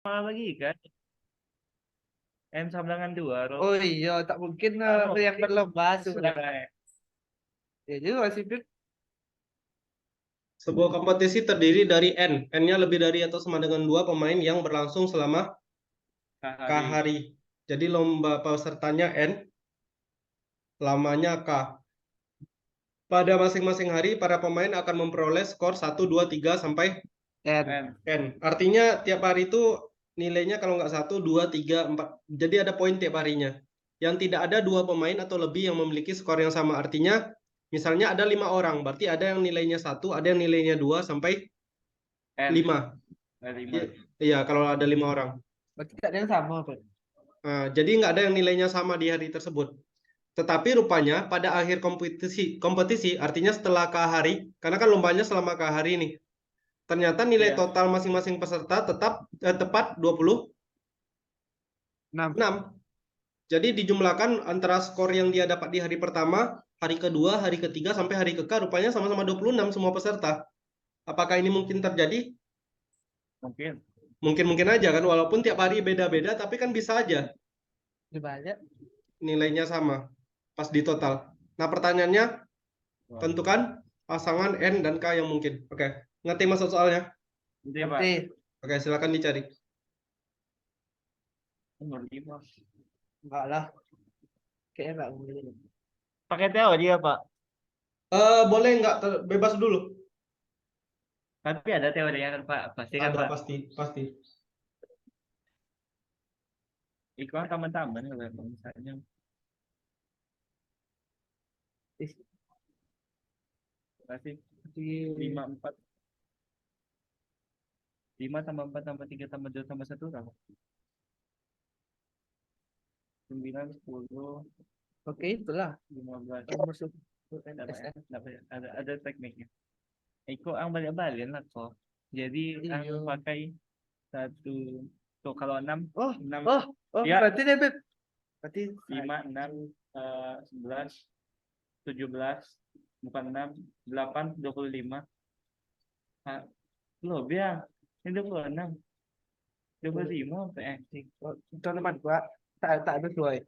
Sama lagi kan M sama dengan 2 Ro. Oh iya, tak mungkin Anu, yang berlomba sudah sebenarnya. kan. Ya juga sih, Pip. Sebuah kompetisi terdiri dari N. N-nya lebih dari atau sama dengan 2 pemain yang berlangsung selama K Hari. hari. Jadi lomba pesertanya N, lamanya K. Pada masing-masing hari, para pemain akan memperoleh skor 1, 2, 3, sampai N. M. N. Artinya tiap hari itu nilainya kalau nggak 1, 2, 3, 4. Jadi ada poin tiap harinya. Yang tidak ada 2 pemain atau lebih yang memiliki skor yang sama. Artinya misalnya ada 5 orang. Berarti ada yang nilainya 1, ada yang nilainya 2, sampai N. 5. 5. Iya, kalau ada 5 orang. Berarti tak ada yang sama, Pip. Nah, jadi nggak ada yang nilainya sama di hari tersebut. Tetapi rupanya pada akhir kompetisi artinya setelah K hari, karena kan lombanya selama K hari nih. Ternyata nilai Iya. total masing-masing peserta tepat 26. 6. Jadi dijumlahkan antara skor yang dia dapat di hari pertama, hari kedua, hari ketiga, sampai hari ke rupanya sama-sama 26 semua peserta. Apakah ini mungkin terjadi? Mungkin. Mungkin-mungkin aja kan, walaupun tiap hari beda-beda, tapi kan bisa aja Banyak. nilainya sama pas di total. Nah pertanyaannya, tentukan pasangan N dan K yang mungkin. Oke, ngerti maksud soalnya? Itu ya Pak. Nanti. Oke, silakan dicari. Nomor 5. Enggak lah. Kayaknya enggak boleh. Pakai teori ya Pak. Boleh nggak bebas dulu? Tapi ada teorinya kan Pak. Pasti kan Ada Pak. pasti. Iklan teman-teman kalau misalnya. Ih, Pasti di 5, 4. 5 tambah 4 tambah 3 tambah 2 tambah 1 berapa? 9, 10, Oke, itulah 15. masuk Ada, SN. ada tekniknya. Iko ang balik-balik lah kok. Jadi ang Iya. pakai satu tuh kalau 6 Oh, 6 oh, oh, ya berarti deh, Beb. Berarti 5 6 11 17 bukan 6 8 25. Ah, loh biar ini 26 25 tahun depan gua tak ada dua.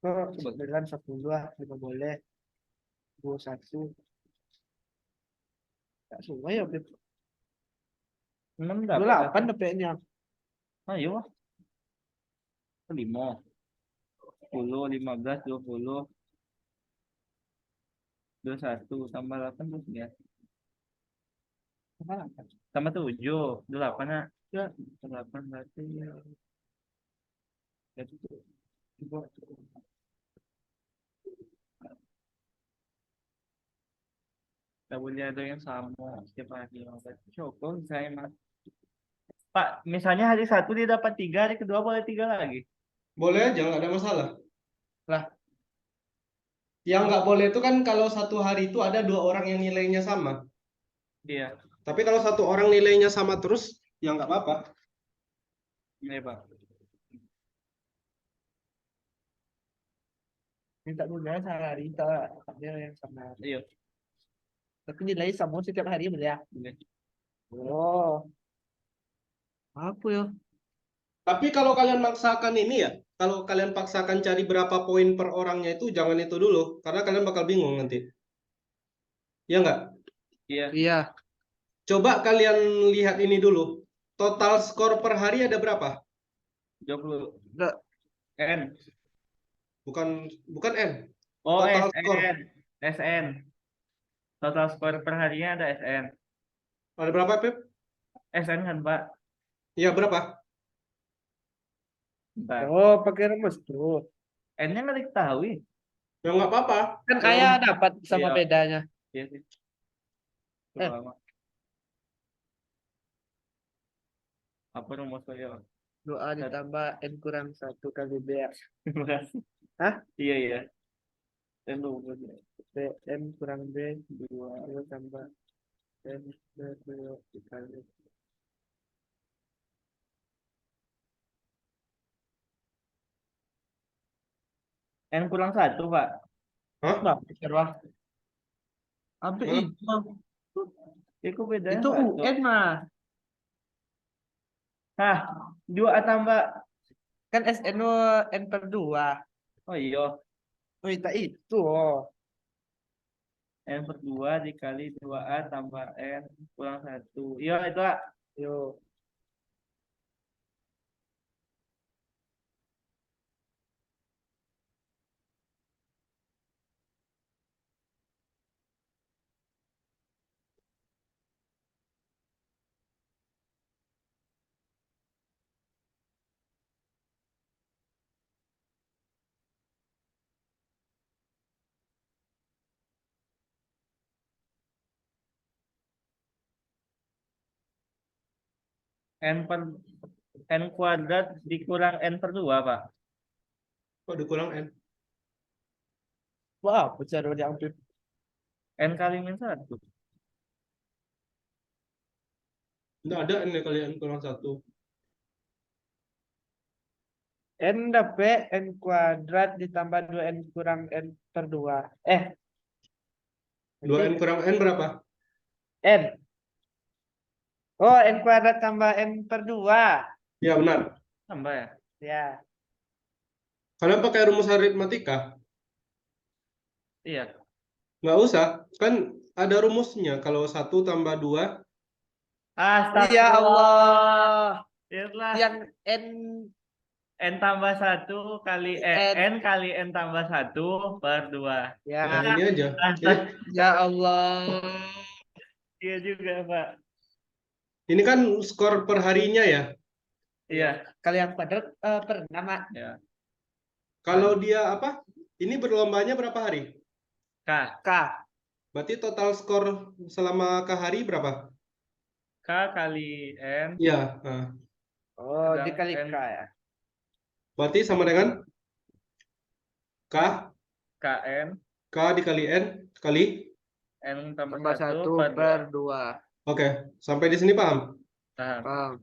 Kok kebetulan 10 lima boleh. 21. Tak semua ya, Beb. 6 dapat 28 dapetnya. ayo 5 10 15 20 21 tambah 8 terus ya Apa? tambah 7 8 ya 8 berarti ya itu tak boleh ada yang sama setiap hari. Coba saya mas Pak, misalnya hari satu dia dapat 3, hari kedua boleh 3 lagi. Boleh aja, nggak ada masalah. Lah, Yang nggak boleh itu kan kalau satu hari itu ada 2 orang yang nilainya sama. Iya, Tapi kalau satu orang nilainya sama terus, ya nggak apa-apa. iya Pak. minta dunia sehari tak ada yang sama. Iya, Tapi nilai sama setiap hari boleh ya? boleh. Oh, apa ya? Tapi kalau kalian maksakan ini ya, kalau kalian paksakan cari berapa poin per orangnya itu, jangan itu dulu. Karena kalian bakal bingung nanti. Ya nggak? Iya, Iya, Coba kalian lihat ini dulu. Total skor per hari ada berapa? 20 enggak. N. Bukan bukan N. Oh, Total skor. SN. SN. Total skor per harinya ada SN. Ada berapa, Pep? SN kan Pak? Iya, berapa? Bentar. Oh, pakai rumus tuh. N-nya nggak diketahui. Ya nggak apa-apa. Kan kayak dapat sama Iya. bedanya. Iya sih. Eh. Lama. Apa rumus saya? Doa ditambah N kurang 1 kali B. Terima kasih. Hah? Iya, iya. Dan lupa. B, N kurang B. 2. 2 tambah N berdua dikali. N kurang 1 Pak. Hah? Nah, pikir wah. Apa Hah? itu? Itu bedanya Itu satu. UN mah. Hah, 2A tambah. Kan SN N per 2. Oh iya, Oh, tak itu. Oh. N per 2 dikali 2A tambah N kurang 1. Iya, itu A. Yo. N per N kuadrat dikurang N per 2, Pak. Kok dikurang N? Wah, cara diambil. N kali min 1. Nggak ada N ya kali N kurang 1. N dapat N kuadrat ditambah 2N kurang N per 2. 2N kurang N berapa? N. Oh, N kuadrat tambah N per 2. Ya benar. Tambah ya? Ya. Kalian pakai rumus aritmatika? Iya. Nggak usah. Kan ada rumusnya. Kalau 1 tambah 2. Ya Astagfirullah. Allah. Itulah Yang N N tambah 1 kali N. N kali N tambah 1 per 2. Ya. Nah, ini aja. Ya Allah. Iya juga, Pak. Ini kan skor per harinya ya. Iya. Kalau yang kuadrat per 6, Mak. Ya. Kalau dia apa? Ini berlombanya berapa hari? K. K. Berarti total skor selama ke hari berapa? K kali N. Iya. Nah, Oh, Sedang dikali N. K ya. berarti sama dengan K, KN K dikali N kali. N tambah Tambah 1 1 per 2. per 2. Oke, sampai di sini paham? Paham? Paham.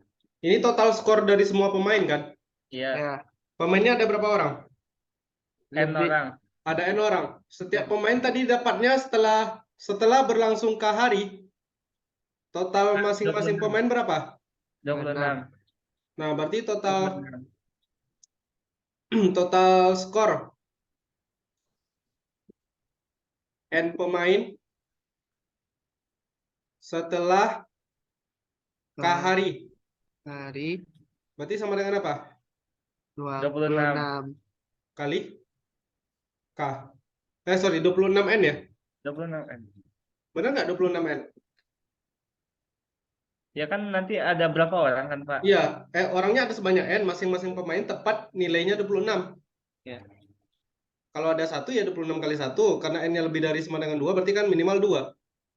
Ini total skor dari semua pemain kan? Iya. Ya. Pemainnya ada berapa orang? N Lebih. orang. Ada N orang. Setiap pemain tadi dapatnya setelah berlangsung ke hari, total masing-masing 26. pemain berapa? 26. Nah, berarti total 26. total skor N pemain setelah K hari. Hari Berarti sama dengan apa? 26. Kali K. Sorry, 26N ya? 26 N. Benar nggak 26N? Ya kan nanti ada berapa orang kan, Pak? Iya, orangnya ada sebanyak N, masing-masing pemain tepat nilainya 26. Ya. Kalau ada 1 ya 26 kali 1, karena N-nya lebih dari sama dengan 2, berarti kan minimal 2.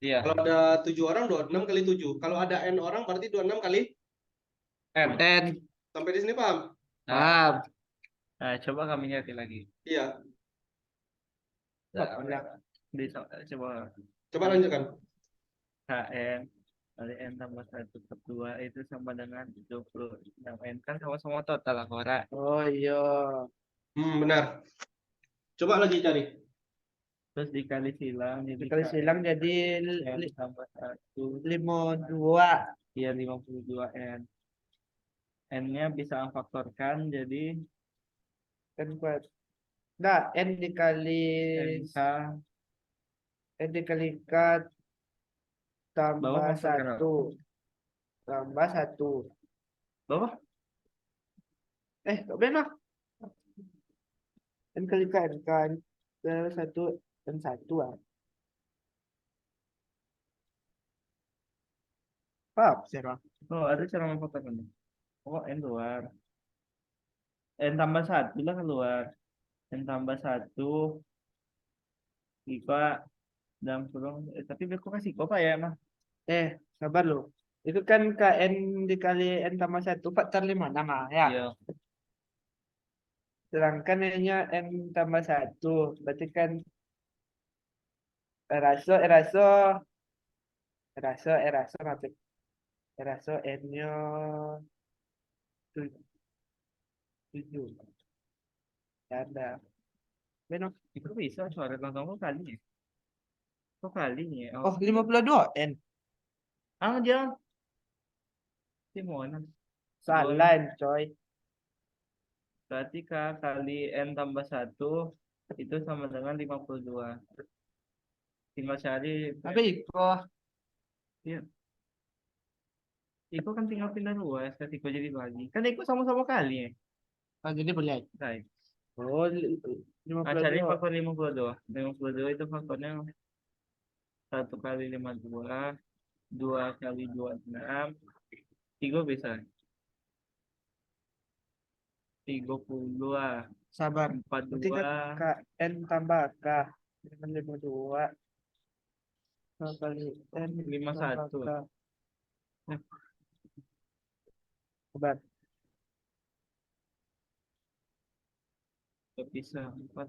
Iya. Kalau ada 7 orang, 26 kali 7. Kalau ada N orang, berarti 26 kali. N. N. Sampai di sini paham? Paham. Nah, coba kami ngerti lagi. Iya. Nah, coba Coba lanjutkan. KN kali N tambah 1 per 2 itu sama dengan 26 N. Kan sama-sama total lah, Kora. Oh iya. Benar. Coba lagi cari. Terus dikali silang jadi Dikali silang jadi N tambah 1. 52. Iya 52 N. N-nya bisa faktorkan jadi N kuadrat. Nah, N dikali NK K tambah bawah masuk ke 1 tambah 1. bawah. Kok benar? N kali K, N kali 1 dan 1. Paham, Sarah? Oh, ada cara memfaktorkan. Oh, N keluar. N tambah 1 lah keluar. N tambah 1 IPA dalam kurung. Tapi aku kasih kopa ya, Mas. Sabar lo. Itu kan KN dikali N tambah 1 faktor 5 nama ya. Iya. Sedangkan N-nya N tambah 1. Berarti kan eraso nanti. Eraso N-nya 7. Ada. Benar. Itu bisa suara nonton kali ya. Kok kali nih ya? Oh, 52 N. Ah, jangan. Simonan. Salah coy. Berarti K kali N tambah 1 itu sama dengan 52. Tinggal cari. Tapi Iko. Ya. Iko kan tinggal pindah luas, kan Iko jadi bagi. Kan Iko sama-sama kali ya. Oh, jadi boleh. Baik. Oh, Cari 52. faktor 52. 52 itu faktornya 1 kali 52, 2 kali 26, 3 bisa. 32, Sabar. Berarti 42, kan KN tambah K. Dengan 52. Kali N 51. tambah K. Sabar. Gak bisa. 4.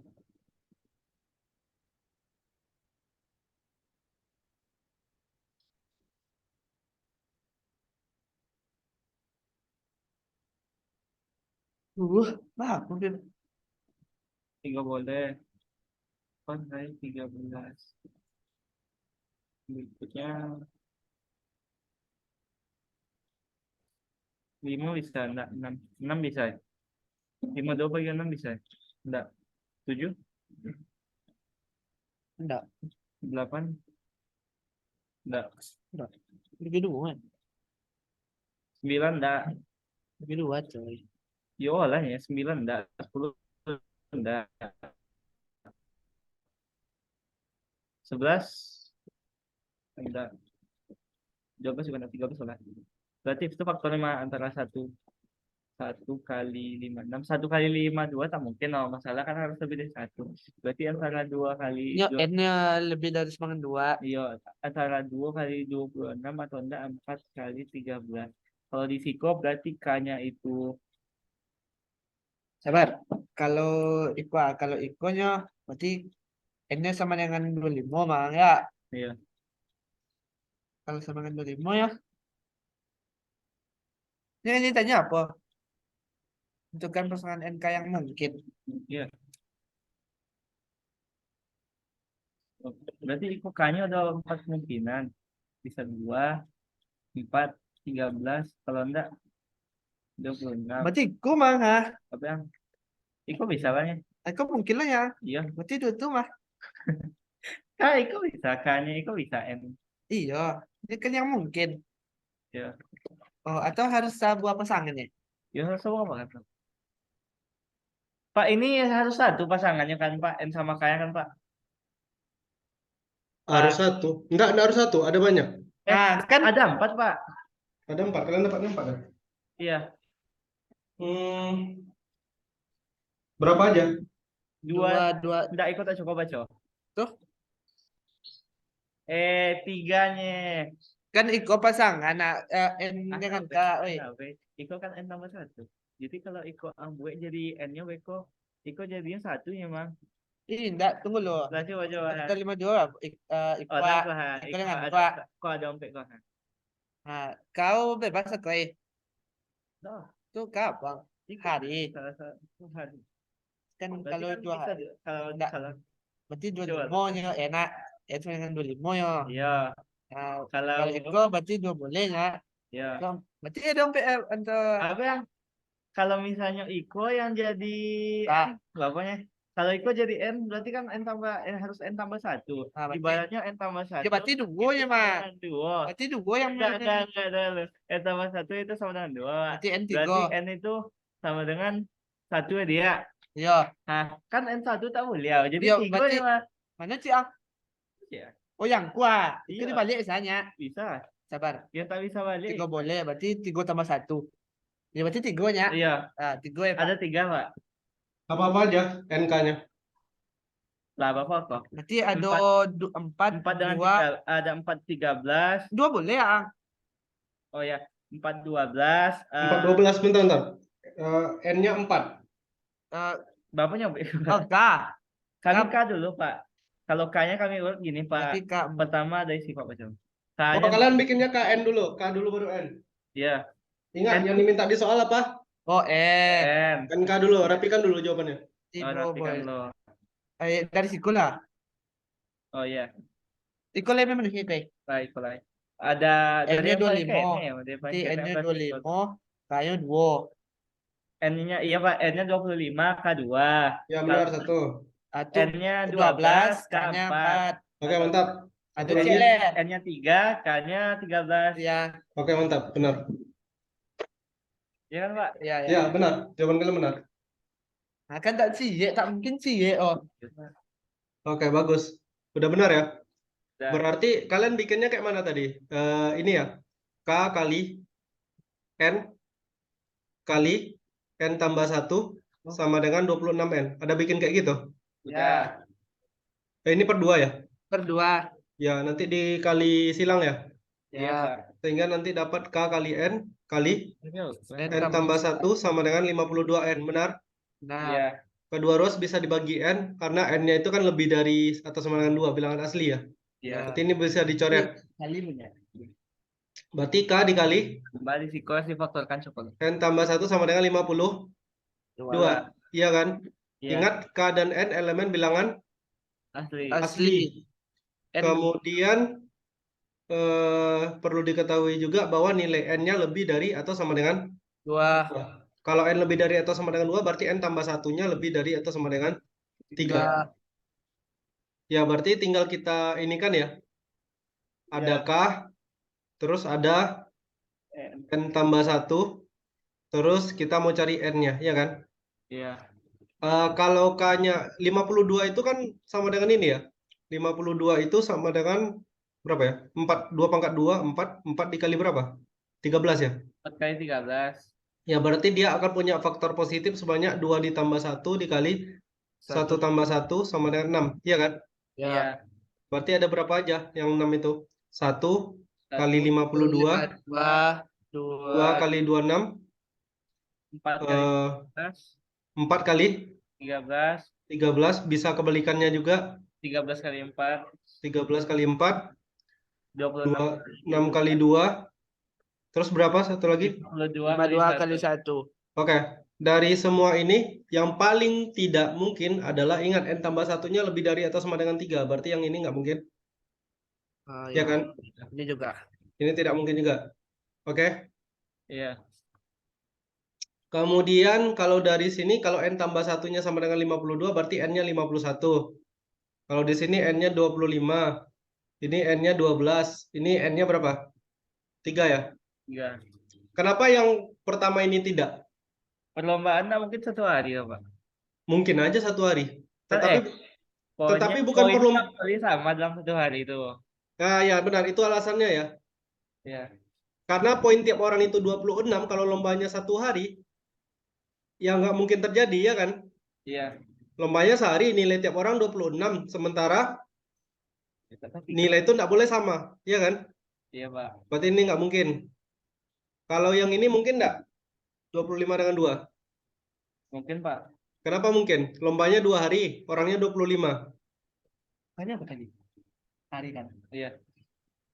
Mungkin 3 boleh. 4 kali 13. Berikutnya 5 bisa, enggak 6. 6 bisa. 5 2 bagi 6 bisa. Enggak. 7, enggak. 8. Enggak. Lebih dua. 9 enggak. Lebih dua coy. Yo lah ya, 9 enggak. 10 enggak. 11 enggak. 12 juga enggak. 13 lah. Berarti itu faktor 5 antara 1 kali 5 6, 1 kali 5 2 tak mungkin. Oh, masalah kan harus lebih dari 1. Berarti antara 2 kali Ya, 2, N-nya lebih dari semangat 2. iya, antara 2 kali 26 atau enggak 4 kali 13. Kalau di Siko berarti K-nya itu Sabar. Kalau Iko-nya berarti N-nya sama dengan 25 mah ya. iya, Kalau sama dengan 25 ya. Ini tanya apa? Tentukan pasangan NK yang mungkin. iya. Berarti Iko K-nya ada 4 kemungkinan. Bisa 2, 4, 13, kalau enggak 26. Berarti Iko mah ha? Apa yang Iko bisa kan ya? Iko mungkin lah ya. Iya. Berarti dua itu mah. Iko bisa, K-nya Iko bisa N. Iya. Ini kan yang mungkin. Ya, Oh, atau harus sebuah pasangan ya? ya harus sama banget. Pak, ini harus satu pasangannya kan Pak, N sama K kan Pak? Harus satu. Enggak harus satu, ada banyak. Nah, kan Ada 4 Pak. Ada 4, kalian dapatnya 4 kan? Iya, Hmm, berapa aja? 2. dua. Enggak ikut aja coba baca. Tuh. 3-nya. Kan Iko pasangan. Nah, N dengan K. Oi. Iko kan N tambah 1. Jadi kalau Iko ambue jadi N-nya Iko. Iko jadinya 1 ya Mang. Ini enggak, tunggu loh. Lah coba. Kita 52 Iko, Oh, nah, kok ha. Iko dengan ada, Iko. kok ada ompek kok ha. Nah, kau bebas sekali. Noh, Tuh kapan? Hari. salah satu hari. Kan Berarti kalau kan dua bisa hari. kalau Enggak. kalau Berarti dua Coba. limonya enak. Itu dengan dua limo ya. iya, Nah, kalau kalau Iko berarti dua boleh ya. ya. Berarti ada PL untuk Apa yang kalau misalnya Iko yang jadi Ah. bapaknya, kalau Iko jadi N berarti kan N tambah N harus N tambah 1. Nah, berarti- Ibaratnya N tambah 1. ya berarti dua ya mah. Dua. Berarti dua yang Enggak ada. N tambah 1 itu sama dengan 2. Berarti N Berarti 3. N itu sama dengan 1 ya dia. Iya. Nah, kan N1 tak mulia. Jadi Iya, 3 berarti- ya Mas. Mana sih ah? Ya, Oh yang kuat. Itu Iya. dibalik misalnya. bisa. Sabar. Yang tak bisa balik. 3 boleh. Berarti 3 tambah 1. Ya berarti 3 nya. Iya, Ah, 3 ya Pak. ada 3 Pak. Apa-apa aja NK-nya? Lah Bapak kok. Berarti ada 4, 4 dengan 2. 3, ada 4 13. 2 boleh ya. Oh ya, 4 12. 4 12, bentar. N-nya 4. Eh, Bapaknya oh, K. kami K dulu Pak. Kalau K-nya kami urut gini Berarti Pak. K. Pertama dari sifat macam. Oh, K-nya kalian bikinnya KN dulu. K dulu baru N. ya Ingat, N. yang diminta di soal apa? Oh, N. NK dulu, rapikan dulu jawabannya. Oh, nanti kan lo. Dari siku lah. Oh ya, Iko lebih menuhi kayak. baik. Ada N-nya dari yang paling 25. kayaknya ya, dari Berarti paling kayaknya N-nya berarti 25 K-nya 2. N-nya iya Pak, N-nya 25, K2. Ya benar satu. Satu N-nya 12, 12, K-nya K4. 4. Oke, mantap. Satu Ada lagi. cile. N-nya 3, K-nya 13. Ya, Oke, mantap. Benar. Iya kan Pak? ya, ya. Ya, benar. Jawaban kalian benar. Nah, kan tak cie, tak mungkin cie. Oh, Oke, bagus. Udah benar ya? Udah. Berarti kalian bikinnya kayak mana tadi? Ini ya. K kali N kali N tambah 1 sama dengan 26N. Ada bikin kayak gitu? Udah. Ini per 2 ya? per 2. Ya, nanti dikali silang ya. Iya Ya, Pak. Sehingga nanti dapat K kali N kali N N tambah 1 sama dengan 52N. Benar? Nah, Iya. Kedua ruas bisa dibagi N karena N-nya itu kan lebih dari atau sama dengan 2 bilangan asli ya. Iya. Berarti ini bisa dicoret. kali punya. Berarti K dikali Kembali sikos difaktorkan cukup. N tambah 1 sama dengan 52. 2. Iya kan? Iya. Ingat K dan N elemen bilangan Asli. asli. N Kemudian perlu diketahui juga bahwa nilai N-nya lebih dari atau sama dengan 2. kalau N lebih dari atau sama dengan 2 berarti N tambah satunya lebih dari atau sama dengan 3. Ya, berarti tinggal kita ini kan ya. Ada K, terus ada N tambah 1, terus kita mau cari N-nya, ya kan? Iya. Kalau K-nya 52 itu kan sama dengan ini ya. 52 itu sama dengan berapa ya? 4, 2 pangkat 2, 4, 4 dikali berapa? 13 ya? 4 kali 13. Ya, berarti dia akan punya faktor positif sebanyak 2 ditambah 1 dikali 1 tambah 1 sama dengan 6. Iya kan? Ya, Iya. Berarti ada berapa aja yang 6 itu? 1 kali 1, 52, 2, 2 kali 26, 4 kali eh, 13. 4 kali 13. 13, bisa kebalikannya juga. 13 kali 4. 13 kali 4, 26. 6 kali 2, terus berapa satu lagi? 52 52 kali kali 1. 1. Oke, dari semua ini yang paling tidak mungkin adalah ingat N tambah satunya lebih dari atau sama dengan 3, berarti yang ini nggak mungkin, ya kan? Ini juga. Ini tidak mungkin juga. Oke, Iya. kemudian kalau dari sini kalau N tambah satunya sama dengan 52 berarti N-nya 51. Kalau di sini N-nya 25, ini N-nya 12, ini N-nya berapa? 3 ya? Iya. Kenapa yang pertama ini tidak? Perlombaan mungkin 1 hari ya Pak. Mungkin aja 1 hari. Tetapi Poinnya bukan perlu. kali sama dalam 1 hari itu. Nah, ya benar, itu alasannya ya. Ya. Karena poin tiap orang itu 26, kalau lombanya 1 hari, ya nggak mungkin terjadi, ya kan? Iya. Lombanya sehari, nilai tiap orang 26, sementara nilai itu nggak boleh sama, ya kan? Iya Pak. Berarti ini nggak mungkin. Kalau yang ini mungkin nggak? 25 dengan 2. Mungkin Pak. Kenapa mungkin? Lombanya 2 hari, orangnya 25. Banyak apa tadi? Hari kan. Iya.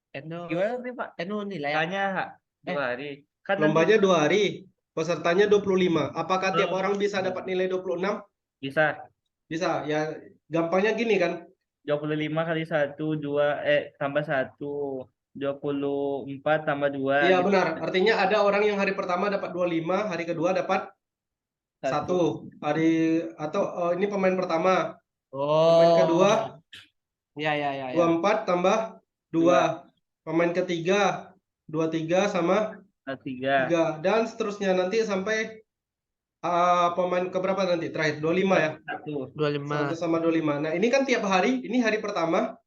Eno, Gimana sih Pak? Eno nilai. Tanya 2 hari. Kan Lombanya 2 hari, pesertanya 25. Apakah tiap Oh. orang bisa dapat nilai 26? bisa Bisa. Ya, gampangnya gini kan. 25 kali 1 2 tambah 1 24 tambah 2 Iya gitu. benar. Artinya ada orang yang hari pertama dapat 25, hari kedua dapat 1. Atau ini pemain pertama. Pemain kedua Ya. 24 tambah 2. Pemain ketiga 23 sama 3. 3. Dan seterusnya nanti sampai pemain keberapa nanti terakhir? 25 ya. 1. 1 25. sama 25. Nah, ini kan tiap hari, ini hari pertama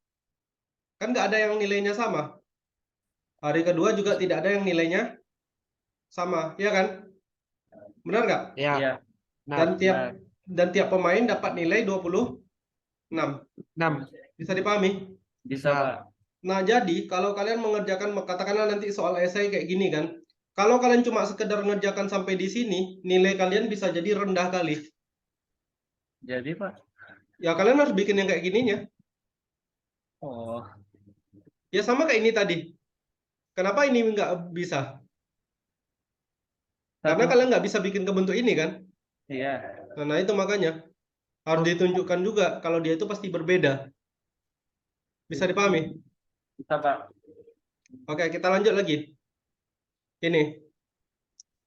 kan nggak ada yang nilainya sama. Hari kedua juga tidak ada yang nilainya sama, ya kan? Benar nggak? Ya. Iya. Nah, Dan tiap pemain dapat nilai 26. 6. Bisa dipahami? Bisa Pak. Nah, jadi kalau kalian mengerjakan, katakanlah nanti soal esai kayak gini kan. Kalau kalian cuma sekedar ngerjakan sampai di sini, nilai kalian bisa jadi rendah kali. Jadi Pak. Ya, kalian harus bikin yang kayak gininya. Oh. Ya, sama kayak ini tadi. Kenapa ini nggak bisa? Karena kalian nggak bisa bikin ke bentuk ini kan? Iya. Nah, itu makanya harus ditunjukkan juga kalau dia itu pasti berbeda. Bisa dipahami? Bisa Pak. Oke, kita lanjut lagi. Ini.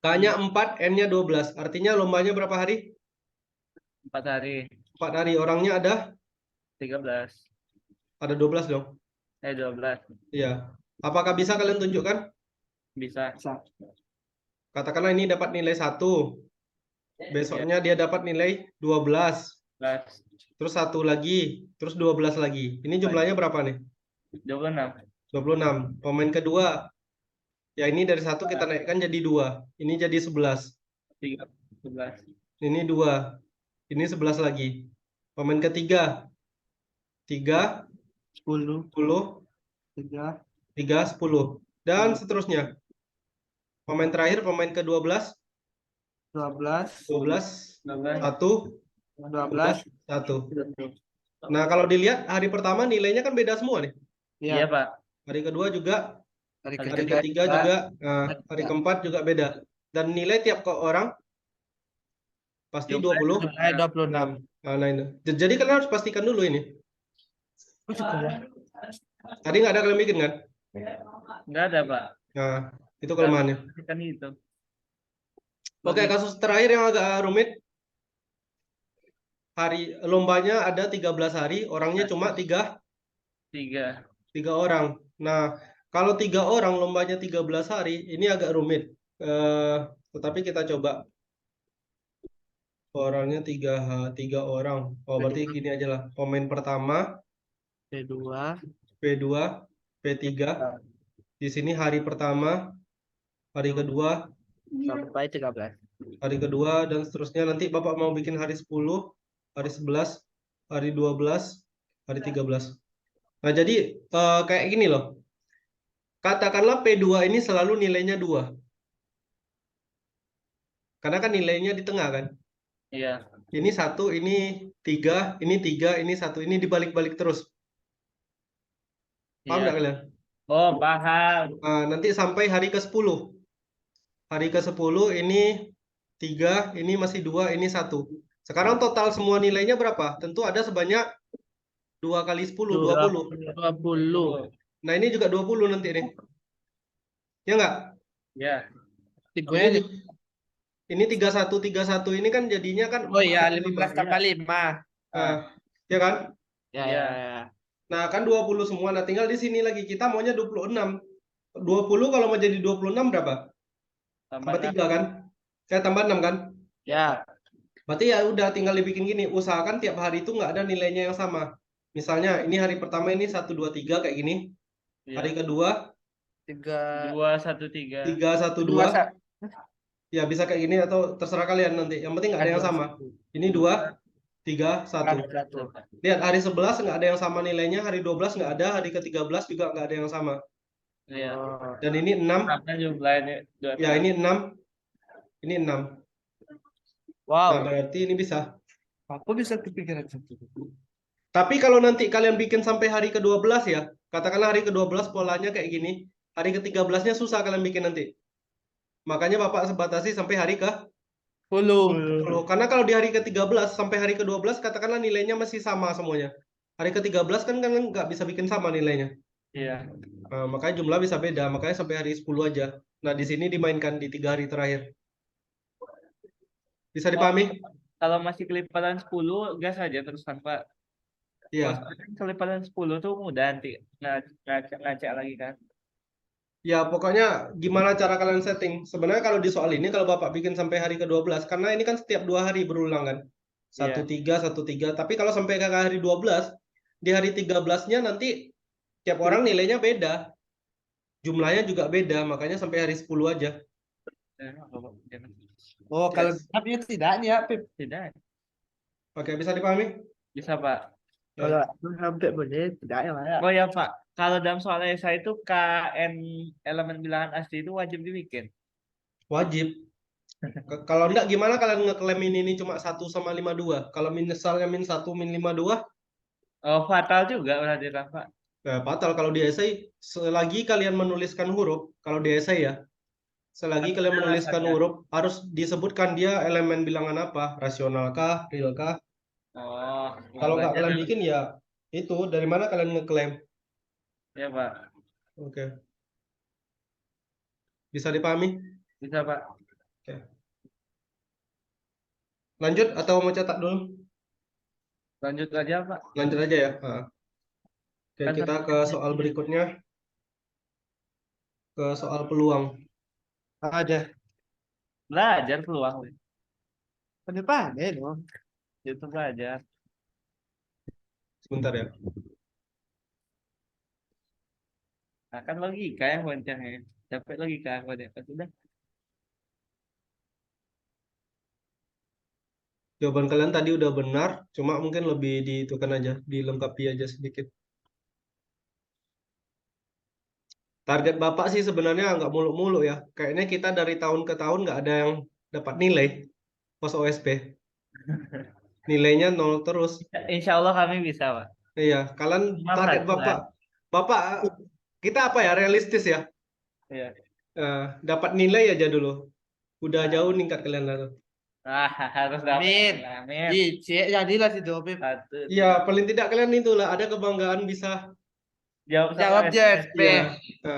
K-nya 4, N-nya 12. Artinya lombanya berapa hari? 4 hari. 4 hari. Orangnya ada? 13. Ada 12 dong. 12. Iya. Apakah bisa kalian tunjukkan? Bisa. Katakanlah ini dapat nilai 1. Besoknya dia dapat nilai 12. 11. Terus 1 lagi. Terus 12 lagi. Ini jumlahnya berapa nih? 26. 26. Pemain kedua. Ya ini dari 1 kita naikkan jadi 2. Ini jadi 11. 11. Ini 2. Ini 11 lagi. Pemain ketiga. 3, 10, 10, 3, 3, 10. Dan seterusnya. Pemain terakhir, pemain ke-12. 12, 12, 12. 1, 12. 1. Nah, kalau dilihat hari pertama nilainya kan beda semua nih. Iya, Ya, Pak. Hari kedua juga, hari Hari hari ketiga ketiga juga, hari keempat juga beda. Dan nilai tiap ke orang pasti Jumlahnya 20. 26. Nah, ini. Jadi kalian harus pastikan dulu ini. Oh, cukup ya. Tadi nggak ada kalian bikin kan? Nggak ada, Pak. Nah, itu kelemahannya. Kan itu. Oke, kasus terakhir yang agak rumit. Hari lombanya ada 13 hari, orangnya cuma 3 3. orang. Nah, kalau 3 orang lombanya 13 hari, ini agak rumit. Tetapi kita coba. Orangnya 3 orang. Oh, berarti gini aja lah. Pemain pertama, P2, P2, P3. Di sini hari pertama, hari kedua, sampai 13. hari kedua, dan seterusnya. Nanti Bapak mau bikin hari 10, hari 11, hari 12, hari 13. Nah, jadi kayak gini loh. Katakanlah P2 ini selalu nilainya 2. Karena kan nilainya di tengah kan. Iya. Ini 1, ini 3, ini 3, ini 1. Ini dibalik-balik terus. Paham Iya. nggak kalian? Oh, paham. Nah, nanti sampai hari ke-10. Hari ke-10 ini 3, ini masih 2, ini 1. Sekarang total semua nilainya berapa? Tentu ada sebanyak 2 kali 10, 20. 20. Nah, ini juga 20 nanti nih. Ya nggak? Ya. Tiganya Ini 31, 31 ini kan jadinya kan oh iya, 15. 15 tambah 5. Nah, ya kan? Ya, Iya. ya. Nah, kan 20 semua. Nah, tinggal di sini lagi. Kita maunya 26. 20 kalau mau jadi 26 berapa? Tambah 3 kan? Tambah 6 kan? Ya. Berarti ya udah tinggal dibikin gini. Usahakan tiap hari itu nggak ada nilainya yang sama. Misalnya ini hari pertama ini 1, 2, 3 kayak gini. Iya. Hari kedua 3, 2, 1, 3. 3, 1, 2. Ya bisa kayak gini atau terserah kalian nanti. Yang penting nggak ada yang sama. Ini 2, 3, 1. Lihat hari 11 nggak ada yang sama nilainya. Hari 12 nggak ada. Hari ke-13 juga nggak ada yang sama. Iya. Dan ini 6. Sama jumlahnya. Ya ini 6. Ini 6. Nah, Wow, berarti ini bisa. aku bisa kepikiran satu. Tapi kalau nanti kalian bikin sampai hari ke-12 ya, katakanlah hari ke-12 polanya kayak gini, hari ke-13-nya susah kalian bikin nanti. Makanya Bapak sebatasi sampai hari ke-10. 10. Karena kalau di hari ke-13 sampai hari ke-12 katakanlah nilainya masih sama semuanya. Hari ke-13 kan kalian nggak bisa bikin sama nilainya. Iya. Nah, makanya jumlah bisa beda, makanya sampai hari 10 aja. Nah, di sini dimainkan di 3 hari terakhir. Bisa dipahami? Kalau masih kelipatan 10, gas aja teruskan, Pak. Iya. Kalau kelipatan 10 tuh mudah nanti ngacak lagi kan. Ya, pokoknya gimana cara kalian setting. Sebenarnya kalau di soal ini, kalau Bapak bikin sampai hari ke-12, karena ini kan setiap 2 hari berulang kan. 1, 3, 1, 3. Tapi kalau sampai ke hari 12, di hari 13-nya nanti tiap orang nilainya beda. Jumlahnya juga beda, makanya sampai hari 10 aja. Oh, kalau genapnya tidaknya, Pip. Tidak. Oke, bisa dipahami? Bisa, Pak. Kalau sampai boleh tidaknya lah ya. Oh ya, Pak. Kalau dalam soal esai itu KN elemen bilangan asli itu wajib dibikin. Wajib. Kalau enggak, gimana kalian ngeklaim ini cuma 1 sama 52? Kalau misalnya min 1, min 52, Oh, fatal juga berarti kan, Pak. nah, fatal. Kalau di esai, selagi kalian menuliskan huruf, kalau di esai ya, selagi kalian menuliskan huruf, harus disebutkan dia elemen bilangan apa, rasional kah, real kah. Oh, Kalau nggak kalian bikin ya itu, dari mana kalian ngeklaim? ya, Pak. Oke. Bisa dipahami? Bisa, Pak. Lanjut atau mau catat dulu? Lanjut aja, Pak. Lanjut aja ya. Oke, Kan kita ke soal berikutnya, ke soal peluang. Ada. belajar peluang. Pandai-pandai dong. Itu belajar. Sebentar ya. Nah, kan logika yang wajarnya. Capek logika aku deh. Kan udah. Jawaban kalian tadi udah benar, cuma mungkin lebih diitukan aja, dilengkapi aja sedikit. Target Bapak sih sebenarnya nggak muluk-muluk ya. Kayaknya kita dari tahun ke tahun nggak ada yang dapat nilai pos OSP. Nilainya nol terus. Insya Allah kami bisa, Pak. Iya, kalian Cuma target Bapak. peraturan. Bapak, kita apa ya, realistis ya. Iya. Dapat nilai aja dulu. Udah jauh ningkat kalian lalu. Harus dapat. Amin. Amin. Cik, jadilah situ, Beb. Satu. Iya, paling tidak kalian itulah ada kebanggaan bisa. Jawab sama Jawab SP. JFP. Iya.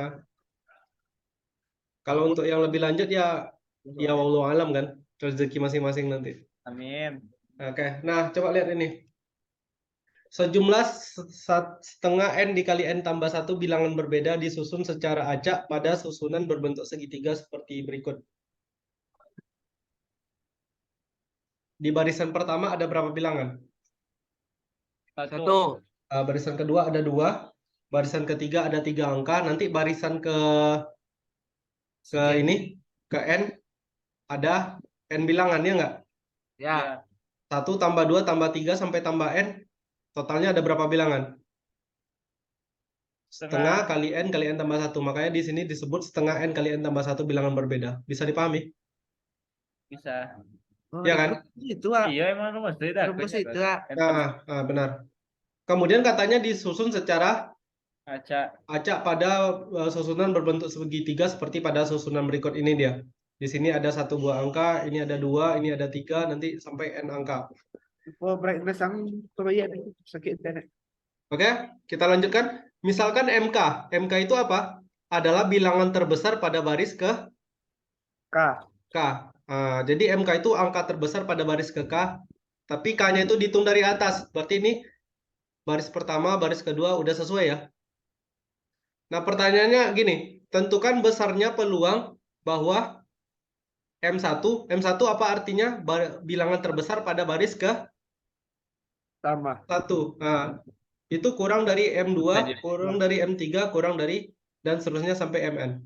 Kalau untuk yang lebih lanjut ya, ya wallahu alam kan, rezeki masing-masing nanti. Amin. Oke, nah coba lihat ini. Sejumlah setengah n dikali n tambah 1 bilangan berbeda disusun secara acak pada susunan berbentuk segitiga seperti berikut. Di barisan pertama ada berapa bilangan? Satu. Barisan kedua ada 2, barisan ketiga ada 3 angka, nanti barisan ke ini, ke n ada n bilangannya nggak? Ya. 1 tambah 2 tambah 3 sampai tambah n, totalnya ada berapa bilangan? Setengah kali n tambah 1. Makanya di sini disebut setengah n kali n tambah 1 bilangan berbeda. Bisa dipahami? Bisa. Iya kan? Itu ah. Iya emang rumus itu dah. Rumus itu ah. Benar. Kemudian katanya disusun secara Acak. acak pada susunan berbentuk segitiga seperti pada susunan berikut ini dia. Di sini ada 1 buah angka, ini ada 2, ini ada 3, nanti sampai n angka. Brightness ang proyek sakit internet. Oke, kita lanjutkan. Misalkan MK. MK itu apa? Adalah bilangan terbesar pada baris ke K. K. Jadi MK itu angka terbesar pada baris ke K, tapi K-nya itu dihitung dari atas. Berarti ini baris pertama, baris kedua udah sesuai ya. Nah, pertanyaannya gini, tentukan besarnya peluang bahwa M1 apa artinya? Bilangan terbesar pada baris ke Sama. 1. Nah, itu kurang dari M2, kurang dari M3, kurang dari, dan seterusnya sampai Mn.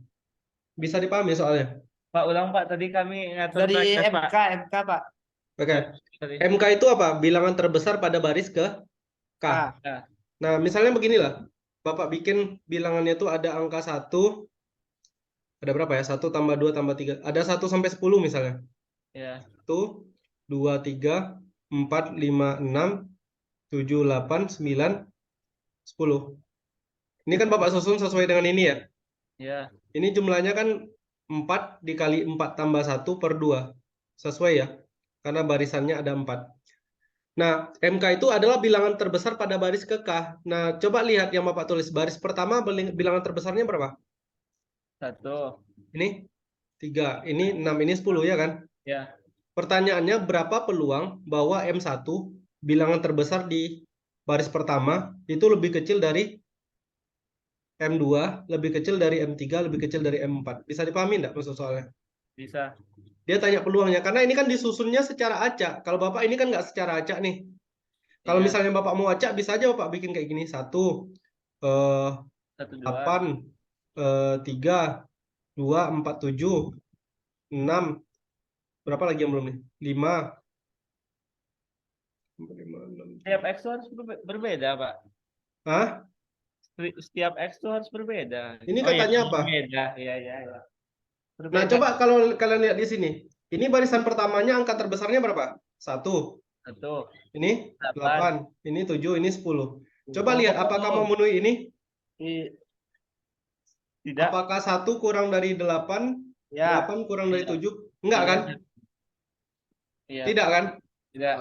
Bisa dipahami soalnya? Pak ulang Pak, tadi kami ngatur Dari brightness, Pak. MK Pak. Oke. Tadi. MK itu apa? Bilangan terbesar pada baris ke K. Nah, Nah, misalnya beginilah. Bapak bikin bilangannya itu ada angka 1. Ada berapa ya? 1 tambah 2 tambah 3. Ada 1 sampai 10 misalnya. ya. 1, 2, 3, 4, 5, 6, 7, 8, 9, 10. Ini kan Bapak susun sesuai dengan ini ya. Ya. Ini jumlahnya kan 4 dikali 4 tambah 1 per 2. Sesuai ya. Karena barisannya ada 4. Nah, MK itu adalah bilangan terbesar pada baris ke K. Nah, coba lihat yang Bapak tulis. Baris pertama bilangan terbesarnya berapa? 1. Ini 3, ini 6, ini 10 ya kan? Ya. Pertanyaannya berapa peluang bahwa M1 bilangan terbesar di baris pertama itu lebih kecil dari M2, lebih kecil dari M3, lebih kecil dari M4. Bisa dipahami enggak maksud soalnya? Bisa. Dia tanya peluangnya, karena ini kan disusunnya secara acak. Kalau Bapak ini kan nggak secara acak nih. Kalau Iya. misalnya Bapak mau acak, bisa aja Bapak bikin kayak gini. 1, 1, 2. 8, 3, 2, 4, 7, 6. Berapa lagi yang belum nih? 5. Setiap X itu harus berbeda, Pak. Hah? Setiap X itu harus berbeda. Ini katanya apa? Berbeda. Iya. Nah, coba kalau kalian lihat di sini. Ini barisan pertamanya angka terbesarnya berapa? 1. 1. Ini 8. Ini 7. Ini 10. Coba Oh, lihat apakah memenuhi ini? Tidak. Apakah 1 kurang dari 8? Ya. 8 kurang dari Tidak. 7? Enggak kan? Iya. Tidak kan? Tidak.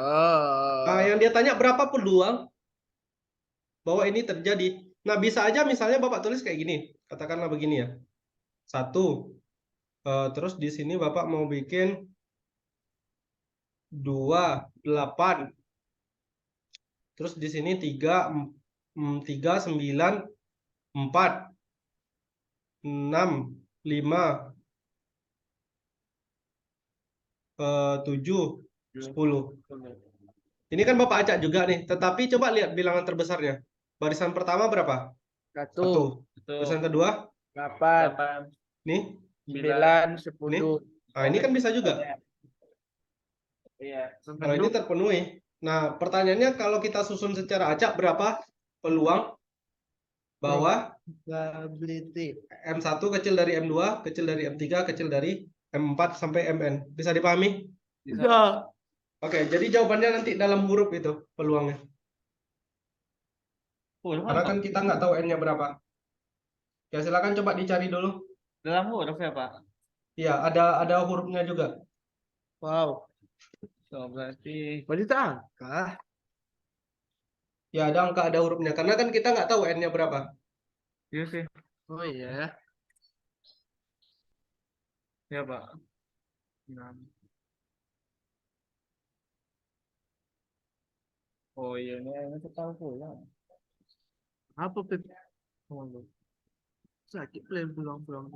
Nah, yang dia tanya berapa peluang bahwa ini terjadi. Nah, bisa aja misalnya Bapak tulis kayak gini. Katakanlah begini ya. 1. Terus di sini Bapak mau bikin 2, 8. Terus di sini 3, 3, 9, 4, 6, 5, 7, 10. Ini kan Bapak acak juga nih, tetapi coba lihat bilangan terbesarnya. Barisan pertama berapa? 1, 1. Itu Barisan kedua, 8, 8, nih. 9, Ini. 10. Nah, ini kan bisa juga. Iya, Kalau ini terpenuhi. Nah, pertanyaannya kalau kita susun secara acak berapa peluang bahwa Probability. M1 kecil dari M2, kecil dari M3, kecil dari M4 sampai Mn. Bisa dipahami? bisa. Oke, jadi jawabannya nanti dalam huruf itu peluangnya. Karena kan kita nggak tahu N-nya berapa. Ya, silakan coba dicari dulu. Dalam huruf ya, Pak. Iya, ada hurufnya juga. Wow. So, berarti Berarti itu angka. Ya, ada angka, ada hurufnya. Karena kan kita nggak tahu N-nya berapa. iya sih. Oh iya. Ya, Pak. 6. Oh iya, ini ketahu pula. Apa Pip? Sakit pulang-pulang.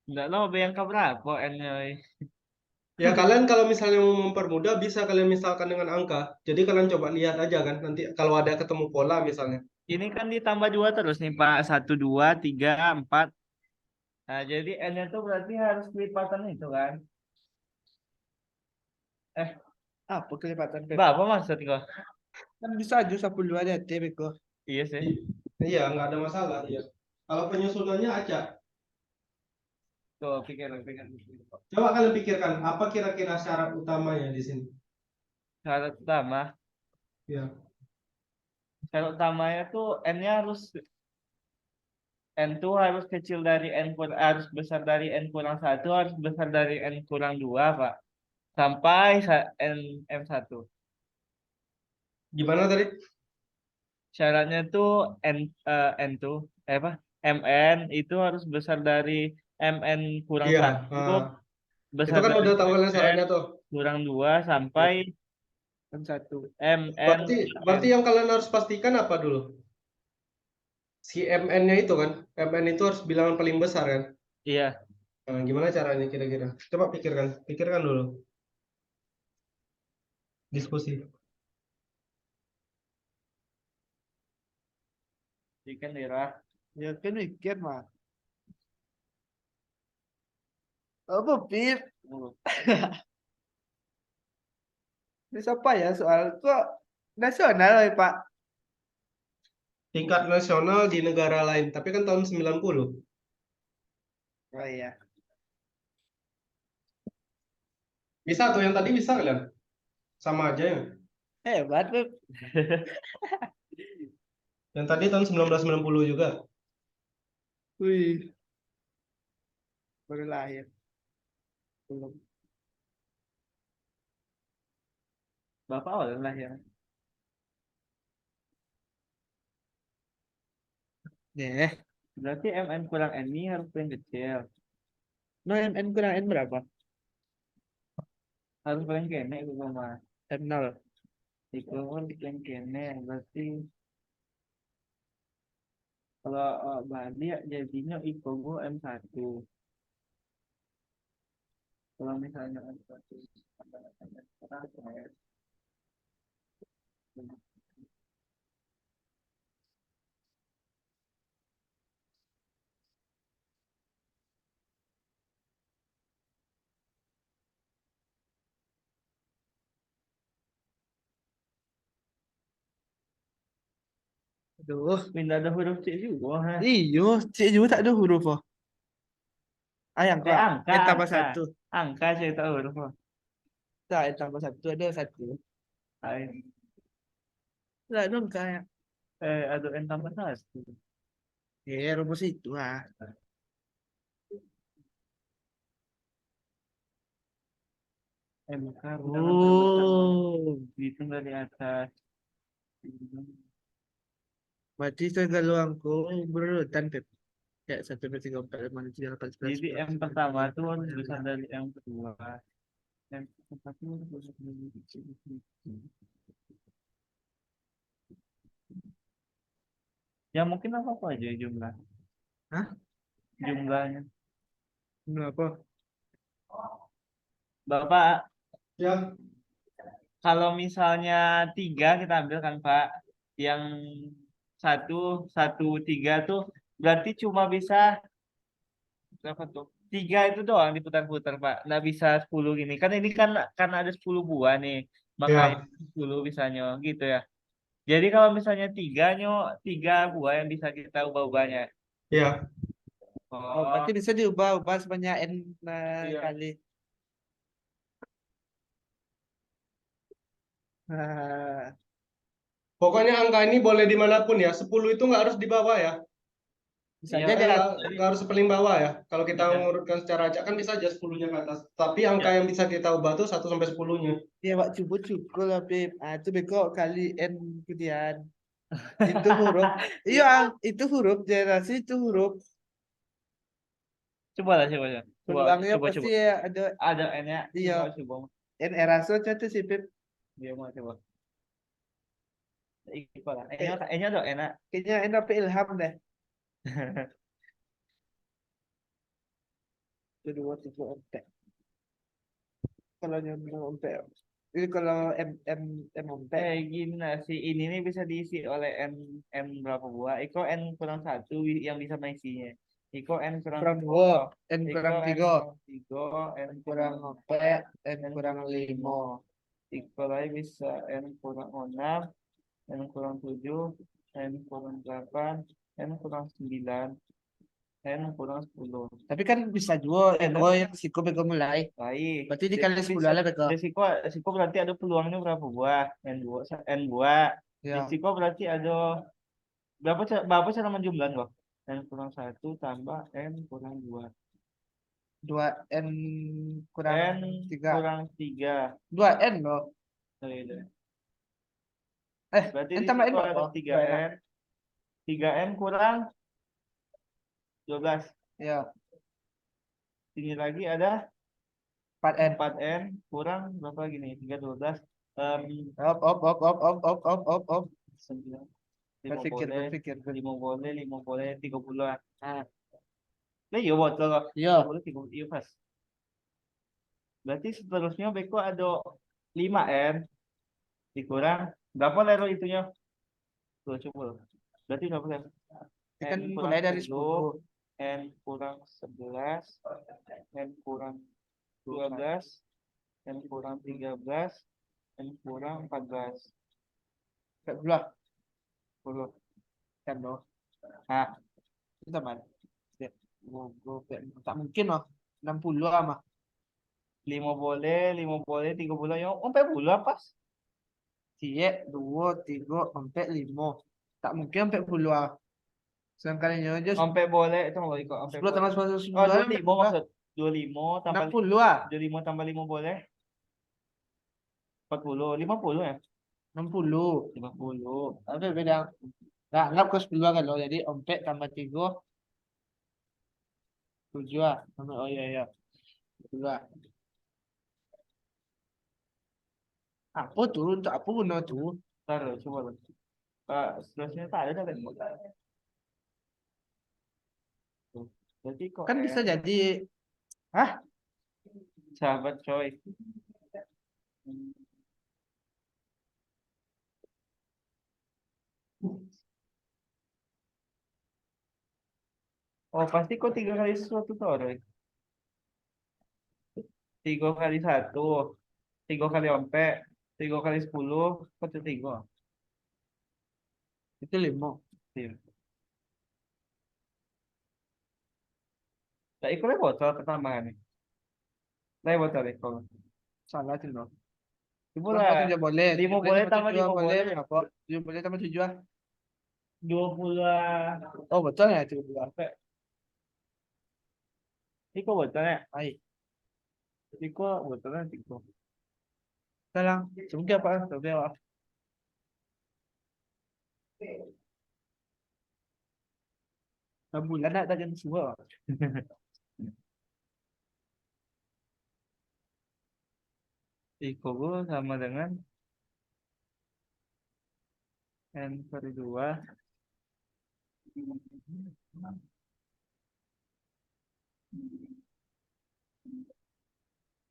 Enggak tahu yang berapa N-nya. Ya, kalian kalau misalnya mau mempermudah, bisa kalian misalkan dengan angka. Jadi kalian coba lihat aja kan, nanti kalau ada ketemu pola misalnya. Ini kan ditambah 2 terus nih, Pak. 1, 2, 3, 4. Nah, jadi N-nya tuh berarti harus kelipatan itu kan. Apa kelipatan Pip? Berapa maksud kok? Kan bisa aja 10 aja Pip. Iya sih. Iya, nggak ada masalah. Iya. Kalau penyusunannya aja. Tuh, pikir. Coba kalian pikirkan, apa kira-kira syarat utamanya di sini? Syarat utama. Ya. Syarat utamanya tuh N-nya N tuh harus kecil dari harus besar dari N kurang 1, harus besar dari N kurang 2, Pak. Sampai N M1. Gimana tadi? Syaratnya tuh N tuh apa? MN itu harus besar dari MN kurang Iya. 1, Itu besar kan dari udah tahu kalian N syaratnya tuh. kurang 2 sampai Kan 1. MN. Berarti yang kalian harus pastikan apa dulu? Si MN-nya itu kan, MN itu harus bilangan paling besar kan? Iya, Nah, gimana caranya kira-kira? Coba pikirkan dulu. Diskusi. ikan daerah. Ya kan mikir mah. Apa Pip? Ini siapa ya soal kok nasional ya Pak? Tingkat nasional di negara lain, tapi kan tahun 90. Oh iya. Bisa tuh, yang tadi bisa kalian? Sama aja ya. Hebat Pip. Yang tadi tahun 1990 juga. Wih. Baru lahir. Belum. Bapak awal lah ya. Nih. Berarti MN kurang N ini harus paling kecil. No MN kurang N berapa? Harus paling kene itu sama. M0. Itu kan paling kene. Berarti kalau Bali ya jadinya Ikogo M1. Kalau misalnya M1 Aduh. pindah ada huruf C juga. Ha? Iyo, C juga tak ada huruf oh. Yang kok. Angka, N tambah angka. 1. Angka saya tahu huruf. Tak, N tambah 1 ada 1. Ay, Tidak dong kayak. ada N tambah 1. Ya rumus itu ah. MK Oh. dihitung dari atas. Berarti saya luangku berurutan Pip. Kayak 1, 2, 3, 4, 5, 6, 7, 8, 9, Jadi 10, M pertama tuh lulusan dari M kedua. M keempat tuh lulusan dari ya mungkin apa aja jumlah. Hah? Jumlahnya. Berapa? Bapak, Ya, kalau misalnya 3 kita ambil kan Pak, yang satu satu tiga tuh berarti cuma bisa berapa tuh? 3 itu doang diputar-putar Pak, nggak bisa 10 gini. Kan ini kan karena ada 10 buah nih, makanya ya, 10 bisanya gitu ya. Jadi kalau misalnya 3 buah yang bisa kita ubah-ubahnya. ya. Oh, Oh, berarti bisa diubah-ubah sebanyak N iya. kali. Ah, Pokoknya angka ini boleh dimanapun ya. 10 itu nggak harus di bawah ya. bisa Iya, aja di atas. Nggak harus paling bawah ya. Kalau kita iya. mengurutkan secara acak kan bisa aja 10-nya ke atas. Tapi angka Iya. yang bisa kita ubah tuh 1 sampai 10-nya. Ya, Pak, cukup lah, Beb. Ah, itu beko kali N kemudian. Itu huruf. Iya, itu huruf. Generasi itu huruf. Coba lah, coba, coba. Coba, Peluangnya coba, pasti coba. ada. Ada N-nya, Iya, coba, coba. N eraso itu sih, Beb. Dia mau coba. Ikut lah. N-nya, Eh, N-nya ada enak. kayaknya N apa Ilham deh. Kedua, tiga, empat. Kalau nyambung empat. Ini kalau M empat. Gini nah, si ini nih bisa diisi oleh N berapa buah. Iko N kurang satu yang bisa mengisinya. Iko N kurang Kurang dua. dua. N Iko kurang N tiga. kurang tiga. N N kurang kurang empat. N N kurang kurang lima. lima. Iko lagi bisa N kurang enam. N kurang tujuh. N kurang delapan. N kurang sembilan. N kurang 10. Tapi kan bisa juga Eko Tapi yang siko beko mulai. baik. Berarti dikali 10 lah beko. Resiko berarti ada peluangnya berapa buah? N buah. Ya. Risiko berarti ada berapa cara menjumlahin kok? N kurang satu tambah N kurang dua. 2 N kurang N 3. kurang tiga. 2 N loh. Berarti N tambahin risiko ada berapa? 3 2 N. N. 3 N kurang 12. Ya, Sini lagi ada 4 N. 4 N kurang berapa gini? 3 12. Op. 9. 5 Berpikir, boleh. berpikir. 5 boleh. 5 boleh. 30. Ah. Nah, iya botol kok. Iya. 30, 30. Iya pas. Berarti seterusnya beko ada 5 N dikurang berapa level itunya? Tuh, coba. Berarti berapa level? Ini kan N kurang mulai dari 10, 10. N kurang 11, N kurang 12, N kurang 13, N kurang 14. 10 10. kan loh. Nah, Itu teman. Tak mungkin loh. 60 lah 5 boleh, 5 boleh, 30 ya. 40 pas. Cie, 2, 3, 4, 5. Tak mungkin sampai puluh. Sedangkan aja 4 boleh, itu nggak boleh kok. 4 10 tambah boleh. 10 Oh, 10 25 maksud. 25 tambah 60 lah. 25 tambah 5 boleh. 40, 50 ya? 60. 50. Ada beda. Nah, anggap ke 10 kan loh. Jadi 4 tambah 3, 7 lah. Oh iya, iya. 7 lah. Apa tuh? Untuk apa guna tuh? Taruh, coba lu. Seterusnya tak ada kan? Tuh. Jadi kok Kan bisa jadi. hah? Sahabat coy. Oh, pasti kok 3 kali sesuatu tuh, Roy. 3 kali 1, 3 kali ompek, 3 kali 10, kok 3. Itu 5. Nah, ikutnya botol ketambahan nih. Nah, botol ikut. Salah sih loh. Coba Kan lah. kok 7 boleh. 5 7 boleh tambah tambah 7 5 boleh. boleh. Apa? 7 boleh tambah 7 lah. 20. Oh betul ya 7. Ompek. Ikut botolnya. Baik. Ikut botolnya ikut. Sekarang. Semoga apa? Semoga apa? Bulan nak takkan semua. Ikogo sama dengan N/2.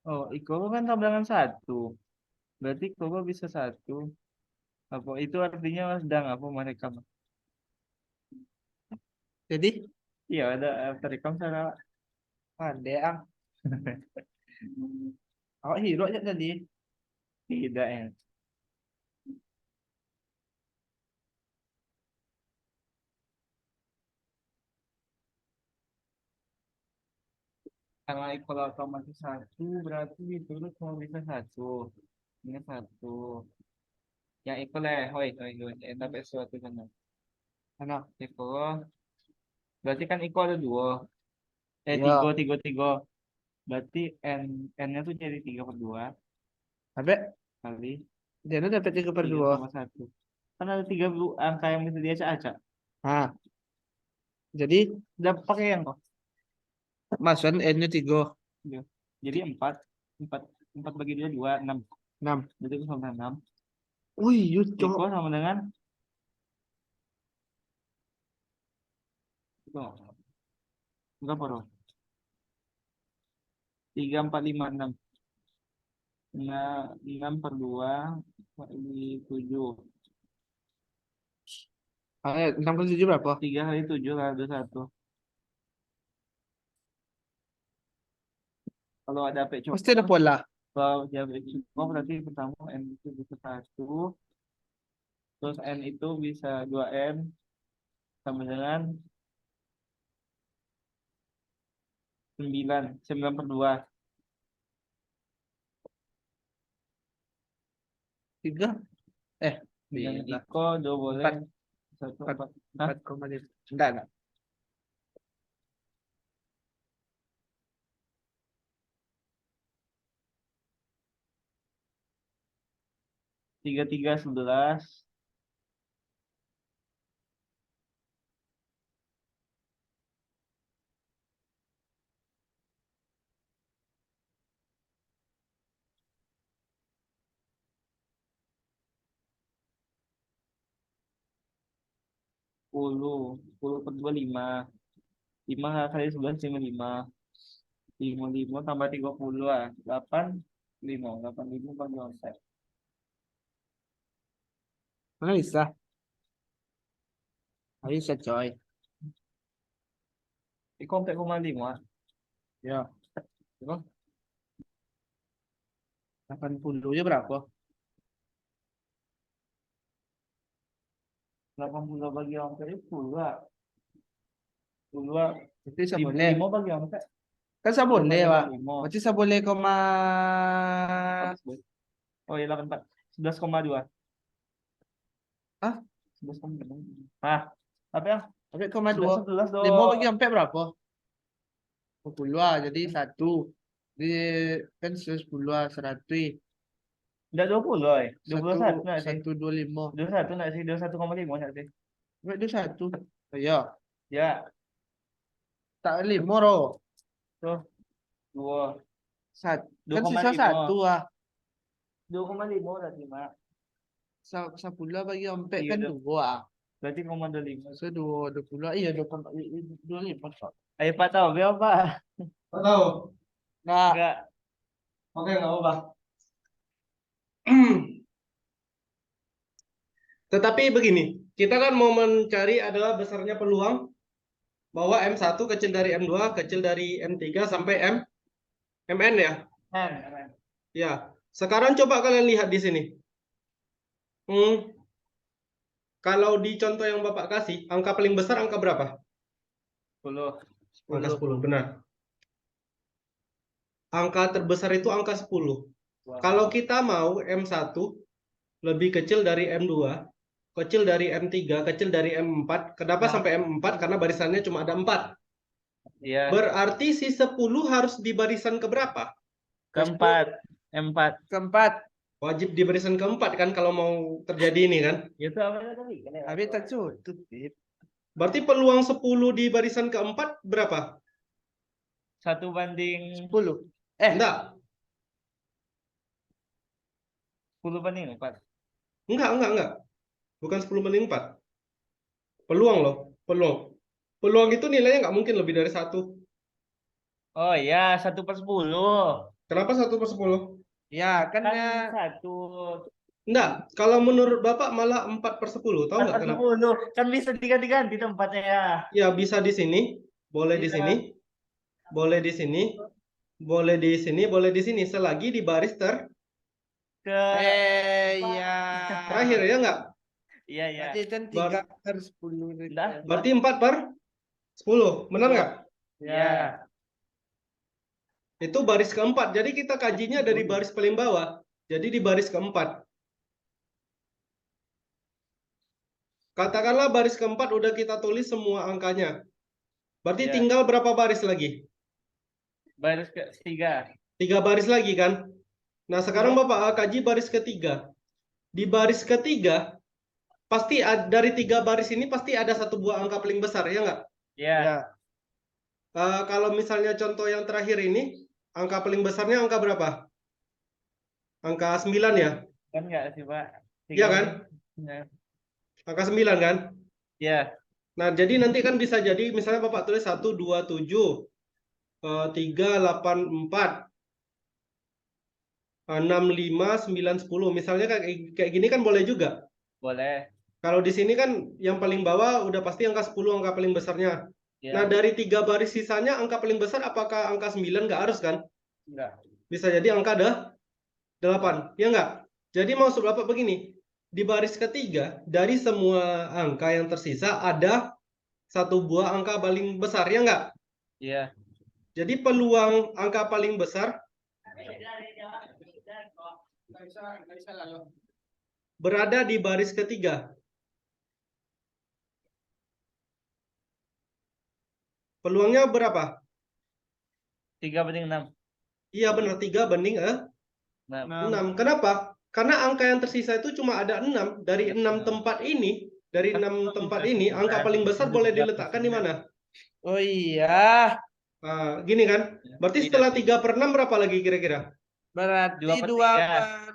Oh, Ikogo kan sama dengan 1. Berarti Ikogo bisa 1. Apa itu artinya sedang apa mereka? Jadi Iya, ada terekam secara ada ang. Awak hero aja tadi. tidak ya. Kalau otomatis 1 berarti ditulis cuma bisa 1. Ini 1. Yang Iko lah, hoi, hoi, hoi. Tapi suatu kan. Ano? Iko, berarti kan Iko ada 2. Ya. 3, 3, 3. Berarti N-nya tuh jadi 3/2 Abe, kali dia nu dapat 3/2. 3/1. Kan ada 3 angka yang bisa diacak-acak. Nah, jadi Udah pakai yang kok. masukan N-nya 3. Iya. Jadi 4. 4, 4 bagi 2, 2, 6. 6. Berarti itu sama dengan 6. Wih, yuk, Iko cok. sama dengan itu. Berapa bro? 3, 4, 5, 6. Nah, 6/2 kali 7. 6 kali 7 berapa? 3 kali 7 kali 21. Kalau ada P Pasti ada pola. kalau dia cukup berarti pertama N itu bisa 1. Terus N itu bisa 2N sama dengan 9. 9/2. 3. Dengan Bila. Iko 2 boleh. 4. 1, 4. 4. Hah? 4,5. Enggak. 3, 3, 11. Sepuluh 10/2 5. 5 kali 11 55. 55 tambah 30 lah. 85. 85 bagi 4. Mana bisa? Nggak bisa, coy. Iko 4,5. Ya. Iko 80-nya berapa? 80 bagi 4 itu 10 lah. 10. Itu bisa boleh. 5 bagi 4. Kan saya boleh, Pak. 5. Berarti saya boleh koma. Oh iya 84. 11,2. Hah? 11,2. Ah, apa yang? Tapi koma 2. 11 5 dong. bagi 4 berapa? 10 lah, jadi 1. Di kan 10 lah, 100. Udah 20, oi. 21 enggak sih? 125. 21 enggak sih? 21,5 enggak sih? Berarti 1. Iya. Ya, Tak 5 roh. tuh 2. Kan sisa 1 ah. 2,5 berarti, Mak. 10 bagi 4 Iya, kan dong. 2 ah. Berarti 0,25. So 20. Iya 25. Ayo Pak tahu berapa? Nggak tahu. Nah, Enggak. Oke, nggak apa-apa. Tetapi begini, kita kan mau mencari adalah besarnya peluang bahwa M1 kecil dari M2, kecil dari M3 sampai MN ya. N. Ya, sekarang coba kalian lihat di sini. Kalau di contoh yang Bapak kasih, angka paling besar angka berapa? 10. Angka 10, benar. Angka terbesar itu angka 10. Kalau kita mau M1 lebih kecil dari M2, kecil dari M3, kecil dari M4. Kenapa sampai M4? Karena barisannya cuma ada 4. Iya. Berarti si 10 harus di barisan keberapa? Keempat. M4. keempat. Wajib di barisan keempat kan kalau mau terjadi ini kan? Itu apa tadi? Habis tak cukup, Pip. Berarti peluang 10 di barisan keempat berapa? 1/10. 10. Enggak, 10/4. enggak. Bukan 10/4. Peluang loh, peluang. Peluang itu nilainya nggak mungkin lebih dari 1. Oh iya, 1/10. Kenapa 1/10? Ya, kan Kan ya 1 Enggak, kalau menurut Bapak malah 4/10. Tahu nggak kenapa? 4/10. Kan bisa diganti-ganti tempatnya ya. Ya bisa di sini, boleh di Iya. sini, boleh di sini, boleh di sini, boleh di sini. Selagi di baris Ke ya. terakhir ya nggak? Iya, iya. Berarti kan 3/10 gitu. Udah, Berarti 4/10. Benar nggak? ya. Itu baris keempat. Jadi kita kajinya dari baris paling bawah. Jadi di baris keempat. Katakanlah baris keempat udah kita tulis semua angkanya. Berarti Ya. tinggal berapa baris lagi? Baris ketiga. 3 baris lagi kan? Nah sekarang Bapak kaji baris ketiga. Di baris ketiga, pasti dari 3 baris ini pasti ada satu buah angka paling besar, ya nggak? Ya. Ya. Kalau misalnya contoh yang terakhir ini, angka paling besarnya angka berapa? Angka 9 ya? Kan enggak sih, Pak? Iya kan? Ya. Angka 9 kan? Ya. Nah, jadi nanti kan bisa jadi misalnya Bapak tulis 1, 2, 7, 3, 8, 4, 6, 5, 9, 10. Misalnya kayak gini kan boleh juga. Boleh. Kalau di sini kan yang paling bawah udah pasti angka 10, angka paling besarnya. Ya. Nah, dari 3 baris sisanya angka paling besar apakah angka 9? Nggak harus kan? Enggak. Bisa jadi angka 8. Ya nggak? Jadi maksud Bapak begini, di baris ketiga, dari semua angka yang tersisa ada satu buah angka paling besar, ya nggak? Iya. Jadi peluang angka paling besar berada di baris ketiga. Peluangnya berapa? 3/6. Iya benar, 3/6. Nah, Kenapa? Karena angka yang tersisa itu cuma ada 6. Dari 6 tempat ini, angka paling besar boleh diletakkan di mana? Oh iya. Gini kan? Berarti Iya. setelah 3/6 berapa lagi kira-kira? Berarti 2/3.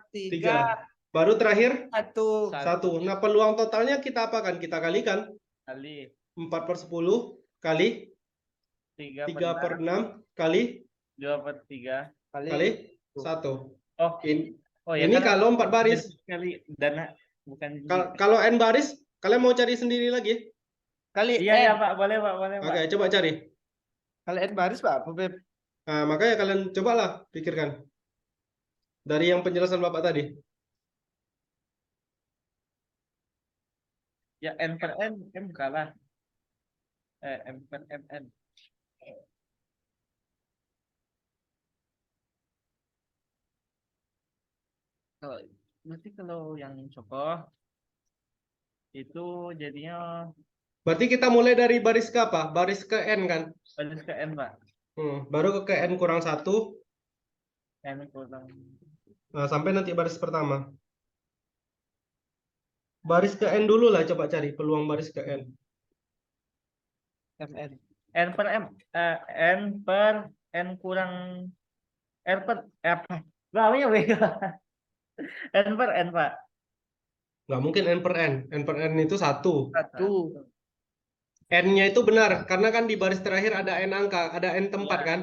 2/3. 3. Baru terakhir 1. 1. Nah, peluang totalnya kita apakan? Kita kalikan. Kali 4/10 kali 3/6 kali 2/3. kali 1. Oh, oh ya, Ini karena kalau 4 baris. kali dana bukan. Kalau n baris, kalian mau cari sendiri lagi? Kali Iya, N. ya, Pak. Boleh, Pak. Boleh, Pak. Oke, coba cari. Kali N baris Pak, apa, Beb? Nah, makanya kalian cobalah pikirkan. Dari yang penjelasan Bapak tadi. Ya, N per N, M kalah. M per MN. Kalau berarti kalau yang cokoh itu jadinya Berarti kita mulai dari baris ke apa? Baris ke N kan? baris ke N, Pak. Baru ke N kurang 1. N kurang. Nah, sampai nanti baris pertama. Baris ke N dulu lah, coba cari peluang baris ke N. MN. N per M. N per N kurang N per apa? Namanya beda. N per N, Pak. Nggak mungkin N per N. N per N itu 1. 1. N-nya itu benar, karena kan di baris terakhir ada N angka, ada N tempat kan?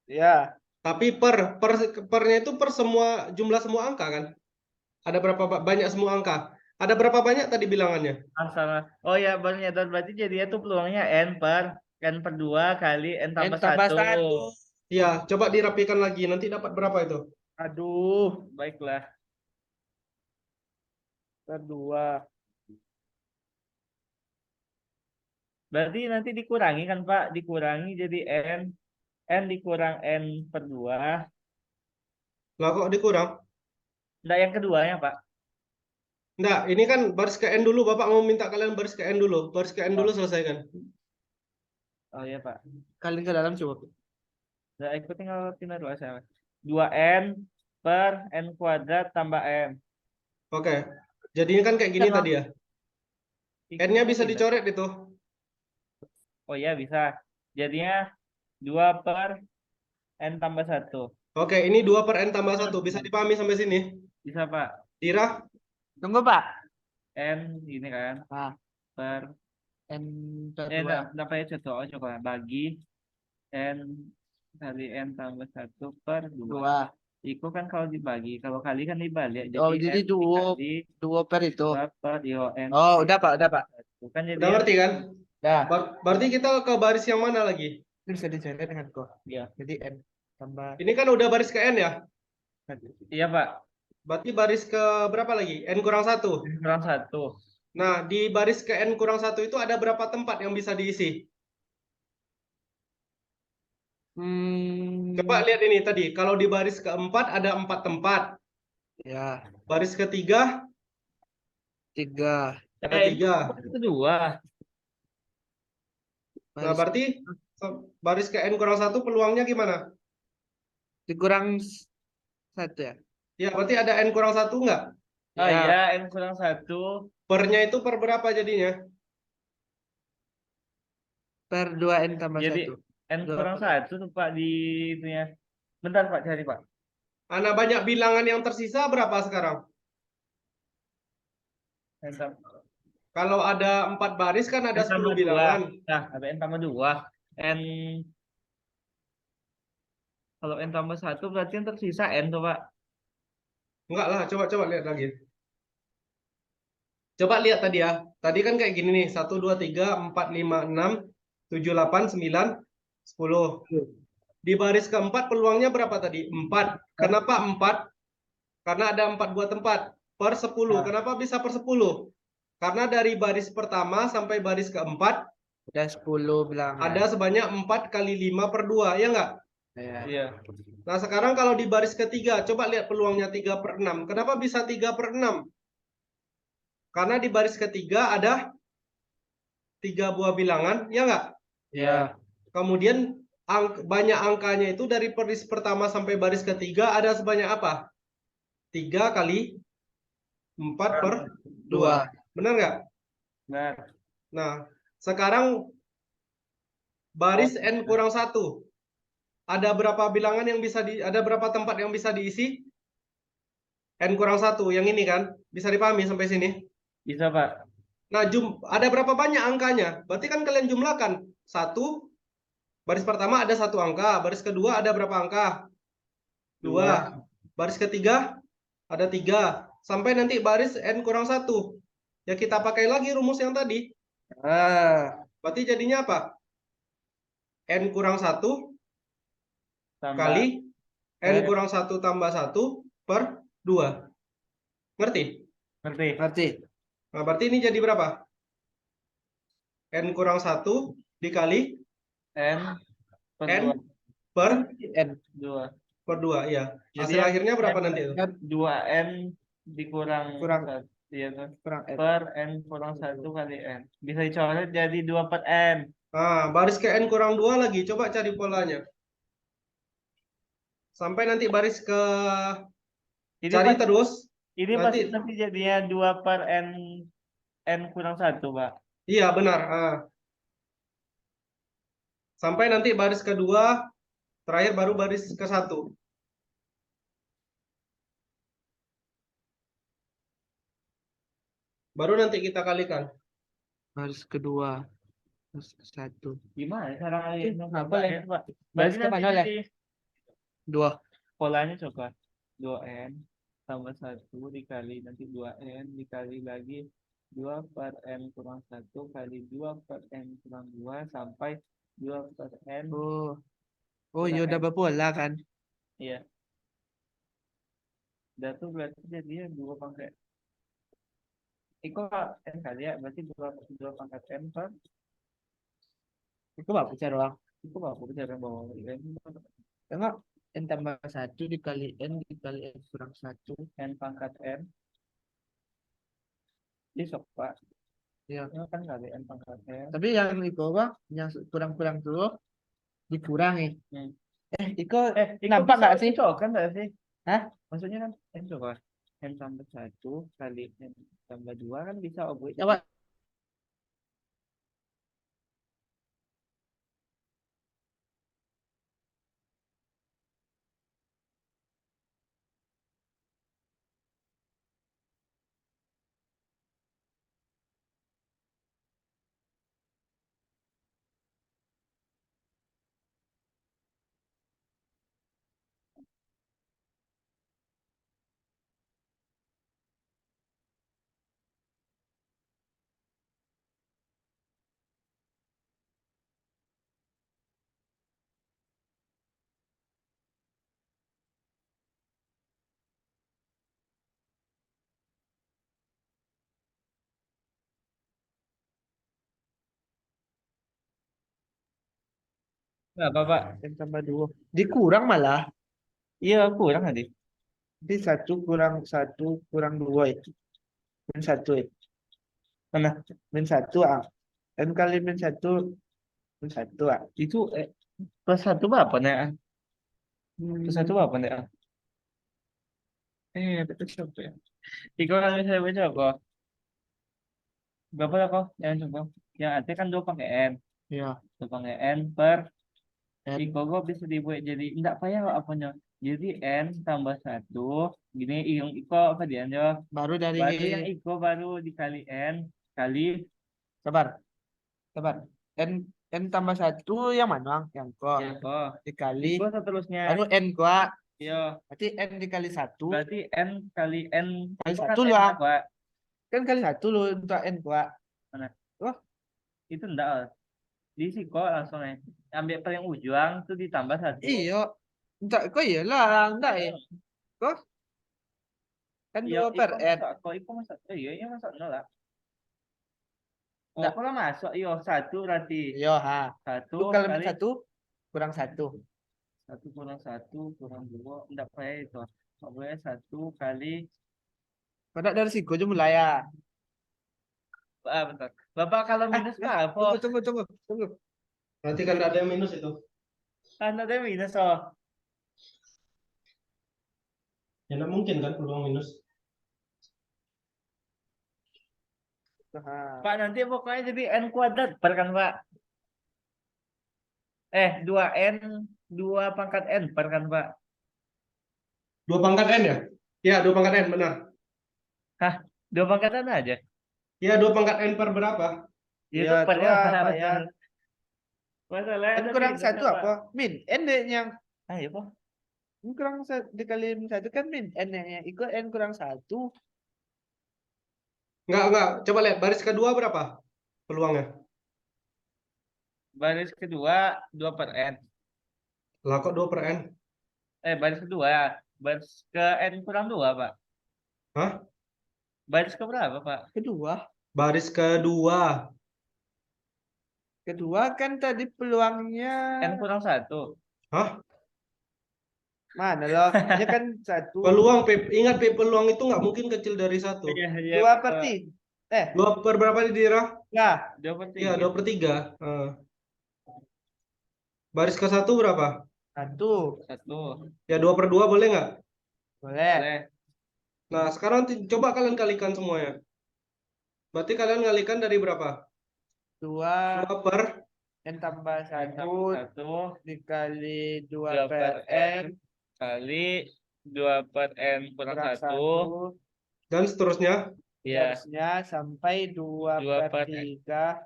Ya. Tapi pernya itu per semua jumlah semua angka kan? Ada berapa banyak semua angka? Ada berapa banyak tadi bilangannya? Salah. Oh ya, baru nyadar berarti jadinya tuh peluangnya N per 2 kali N N tambah tambah 1. 1. Iya, coba dirapikan lagi. Nanti dapat berapa itu? Aduh. Baiklah. Kedua. Berarti nanti dikurangi kan, Pak? Dikurangi jadi N dikurang N per 2. Lah kok dikurang? Enggak, yang keduanya, Pak. Enggak, ini kan baris ke N dulu. Bapak mau minta kalian baris ke N dulu. Baris ke N dulu selesaikan. Oh iya, Pak. Kalian ke dalam coba. Nah, aku tinggal pindah 2 sama. 2N per N kuadrat tambah M. Oke. Jadinya kan kayak gini tadi ya. N-nya bisa dicoret itu. Oh iya bisa. Jadinya 2 per n tambah 1. Oke, ini 2 per n tambah 1. Bisa dipahami sampai sini? Bisa Pak. Dira? Tunggu Pak. N ini kan Ah, per N per nah, 2. dapat contoh coba bagi n kali n tambah 1 per 2. 2. Itu kan kalau dibagi, kalau kali kan dibalik. Oh, Jadi jadi n 2 dikali 2 per itu. 2 per n Oh, udah Pak, udah Pak. 1. Kan Udah jadinya ngerti kan? Dah. Berarti kita ke baris yang mana lagi? Ini bisa dicari dengan kok. ya. Jadi N tambah Ini kan udah baris ke n ya? Iya Pak. Berarti baris ke berapa lagi? N kurang 1. N kurang 1. Nah, di baris ke n kurang 1 itu ada berapa tempat yang bisa diisi? Coba lihat ini tadi. Kalau di baris keempat ada 4 tempat. ya Baris ketiga 3. ada Ini 3. kedua. Nah, berarti baris ke n kurang 1 peluangnya gimana? dikurang 1 ya. Ya, berarti ada n kurang 1 nggak? Oh Ya. iya, n kurang 1 Pernya itu per berapa jadinya? Per 2 N tambah jadi 1. n kurang 1 tuh Pak di itunya. Bentar Pak, cari Pak. Nah, banyak bilangan yang tersisa berapa sekarang? N tambah, Kalau ada 4 baris kan ada n 10 tambah 2. bilangan. Nah, ada n tambah 2. N Kalau n tambah 1 berarti yang tersisa n tuh Pak. Enggak lah, coba lihat lagi. Coba lihat tadi ya. Tadi kan kayak gini nih. 1, 2, 3, 4, 5, 6, 7, 8, 9, 10. Di baris keempat peluangnya berapa tadi? 4. Kenapa 4? Karena ada 4 buah tempat. Per 10. Kenapa bisa per 10? Karena dari baris pertama sampai baris keempat Udah 10 bilang. ada sebanyak 4 kali 5 per 2. Ya enggak? Ya. Iya. Nah, sekarang kalau di baris ketiga, coba lihat peluangnya 3 per 6. Kenapa bisa 3 per 6? Karena di baris ketiga ada 3 buah bilangan, ya enggak? Ya. Kemudian banyak angkanya itu dari baris pertama sampai baris ketiga ada sebanyak apa? 3 kali 4 per 2. Benar nggak? Benar. Nah, sekarang baris n kurang 1. Ada berapa bilangan yang bisa ada berapa tempat yang bisa diisi? N kurang 1, yang ini kan? Bisa dipahami sampai sini? Bisa Pak. Nah, ada berapa banyak angkanya? Berarti kan kalian jumlahkan. 1, baris pertama ada 1 angka. Baris kedua ada berapa angka? 2. Baris ketiga ada 3. Sampai nanti baris n kurang 1. Ya kita pakai lagi rumus yang tadi. Berarti jadinya apa? N kurang 1 Tambah kali N N. kurang 1 tambah 1 per 2. Ngerti? ngerti. Ngerti. Nah, berarti ini jadi berapa? N kurang 1 dikali n per N 2. per N. 2. 2, iya. Jadi Hasil akhirnya berapa nanti itu? 2n dikurang Kurang. 1. Iya kan? Kurang N. Per n kurang 1 kali n. Bisa dicoret jadi 2 per n. Nah, baris ke N kurang 2 lagi. Coba cari polanya. Sampai nanti baris ke Ini cari pasti, terus. ini Nanti pasti jadinya 2 per n kurang 1 Pak. iya benar. Sampai nanti baris kedua, terakhir baru baris ke 1. Baru nanti kita kalikan. Baris kedua. Baris ke 1. Gimana cara kalian apa ya? Pak? Baris Berarti ke nanti mana lah? jadi 2. polanya coba 2n tambah 1 dikali nanti 2n dikali lagi 2 per n kurang 1 kali 2 per n kurang 2 sampai 2 per n. Oh. Oh, iya udah berpola kan? Iya. Dan tuh berarti jadinya 2 pangkat. Iko n kali ya, berarti 2 pangkat n per. Itu apa bisa doang? Itu apa bicara bawah n Tengok N tambah 1 dikali N dikali N kurang 1. n pangkat n. Besok Pak. Iya. Ini kan kali n pangkat n. Tapi yang itu apa? Yang kurang-kurang tuh dikurangi. Iko Iko nampak nggak sih? Cocok kan nggak sih? Hah? Maksudnya kan n coba n tambah 1 kali n tambah 2 kan bisa oboi. Coba Nggak apa, Pak? N tambah 2. Dikurang malah. Iya, kurang tadi. Jadi 1 kurang 2 itu. Min 1 itu. Mana? Min 1 ah. N kali min 1. Min 1 ah. Itu plus 1 berapa nih? Plus 1 Hmm. berapa nih? Itu siapa ya? Tiga kali saya baca kok. Berapa lah kok? Yang coba. Yang arti kan 2 pakai N. Ya. 2 pakai N per N. Iko kok bisa dibuat jadi enggak payah kok apanya. Jadi N tambah 1. Gini yang Iko apa dia? Baru dari Baru yang Iko baru dikali N kali sabar. Sabar. N N tambah 1 yang mana? Yang kok. ya kok. Dikali. Iko seterusnya. Baru N kuat. Iya. Berarti N dikali 1. Berarti N kali N Kali itu 1 kan N lah. apa? Kan kali 1 loh untuk N kuat. Mana? Wah. Itu enggak. Di Siko langsung ambil paling ujung tuh ditambah 1. Iya. Enggak, kok iyalah. Enggak ya. Kok? Kan Iya, 2 per Iko N. masuk. Kok Iko masuk? Iya, iya masuk nol lah. Oh, Enggak. kalau masuk, iya 1 berarti. Iya, ha. 1 Itu kalau min kali 1 kurang 1. 1 kurang 1 kurang 2. Enggak kayak itu. Pokoknya 1 kali. Pada dari siku aja mulai ya. Bentar. Bapak kalau minus apa? Tunggu. Berarti kan nggak ada yang minus itu. Kan ada minus oh. Ya nggak mungkin kan peluang minus. Nah, Pak nanti pokoknya jadi N kuadrat per kan Pak? 2N 2 pangkat N per kan Pak? 2 pangkat N ya? Ya, 2 pangkat N, benar. Hah? 2 pangkat N aja? Ya, 2 pangkat N per berapa? Itu ya pernya tua mana? Pak ya. Masalahnya N ada kurang minusnya, 1 Pak. apa? Min. N deh yang Ayo Pak. N kurang dikali min 1 kan min. N yang ikut N kurang 1. Enggak. Coba lihat baris kedua berapa peluangnya? Baris kedua 2 per N. Lah kok 2 per N? Baris kedua. Baris ke N kurang 2 Pak. Hah? Baris ke berapa Pak? Kedua. Baris kedua. Kedua kan tadi peluangnya N kurang 1. Hah? mana loh? Ini kan 1. Peluang, Pip. Ingat, Pip, peluang itu nggak mungkin kecil dari 1. Iya, iya. 2 per 3. 2 per berapa di Dira? Ya. 2 per 3. Ya, 2 per 3. Baris ke 1 berapa? 1. 1. Ya, 2 per 2 boleh nggak? Boleh. Boleh. Nah, sekarang coba kalian kalikan semuanya. Berarti kalian ngalikan dari berapa? 2 2 per N tambah 1 1 dikali 2 2 per per N kali 2 per N kurang kurang 1. 1. dan seterusnya. Iya. Terusnya sampai 2 2 per per 3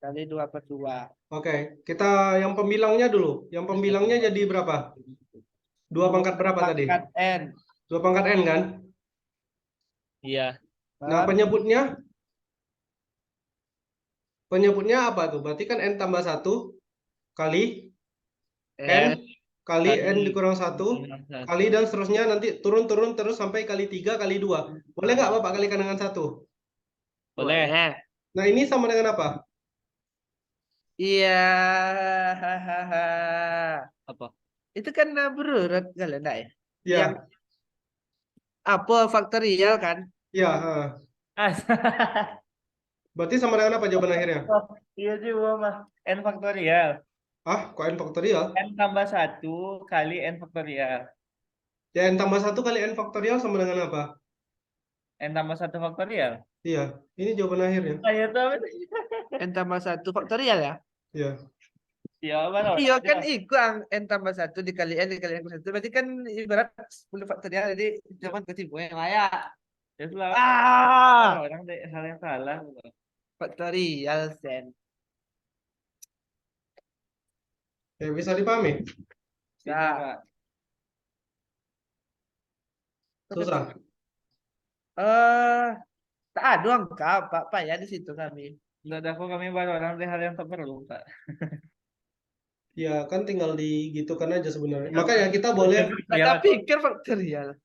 kali 2 per 2. Oke, kita yang pembilangnya dulu. Yang pembilangnya jadi berapa? 2 pangkat berapa tadi? Pangkat N. 2 pangkat N kan? Iya. Nah, penyebutnya apa tuh? Berarti kan N tambah 1 kali N kali N dikurang 1 kali dan seterusnya nanti turun terus sampai kali 3 kali 2. Boleh nggak Bapak kalikan dengan 1? Boleh. Nah, ini sama dengan apa? Iya. Apa? Itu kan berurut kalian enggak ya? Ya, Yang apa faktorial kan? ya. Ah, Berarti sama dengan apa jawaban akhirnya? iya juga Mas. N faktorial. Ah, kok N faktorial? N tambah 1 kali N faktorial. Ya, N tambah 1 kali N faktorial sama dengan apa? N tambah 1 faktorial. Iya, ini jawaban akhirnya. Ayo tahu. N tambah 1 faktorial ya? Iya. Siapa loh? Iya kan ikut N tambah 1 dikali N dikali N kurang 1. Berarti kan ibarat 10 faktorial. Jadi zaman ketipu yang layak. Ya selalu orang deh hal yang salah. Faktorial Sen. Ya, bisa dipahami? Bisa, Ya. Pak. Susah. Tak ada angka Pak ya di situ kami. Enggak ada kok kami baru orang deh hal yang tak perlu, Pak. Ya, kan tinggal digitukan aja sebenarnya. Makanya kita boleh Kita pikir faktorial.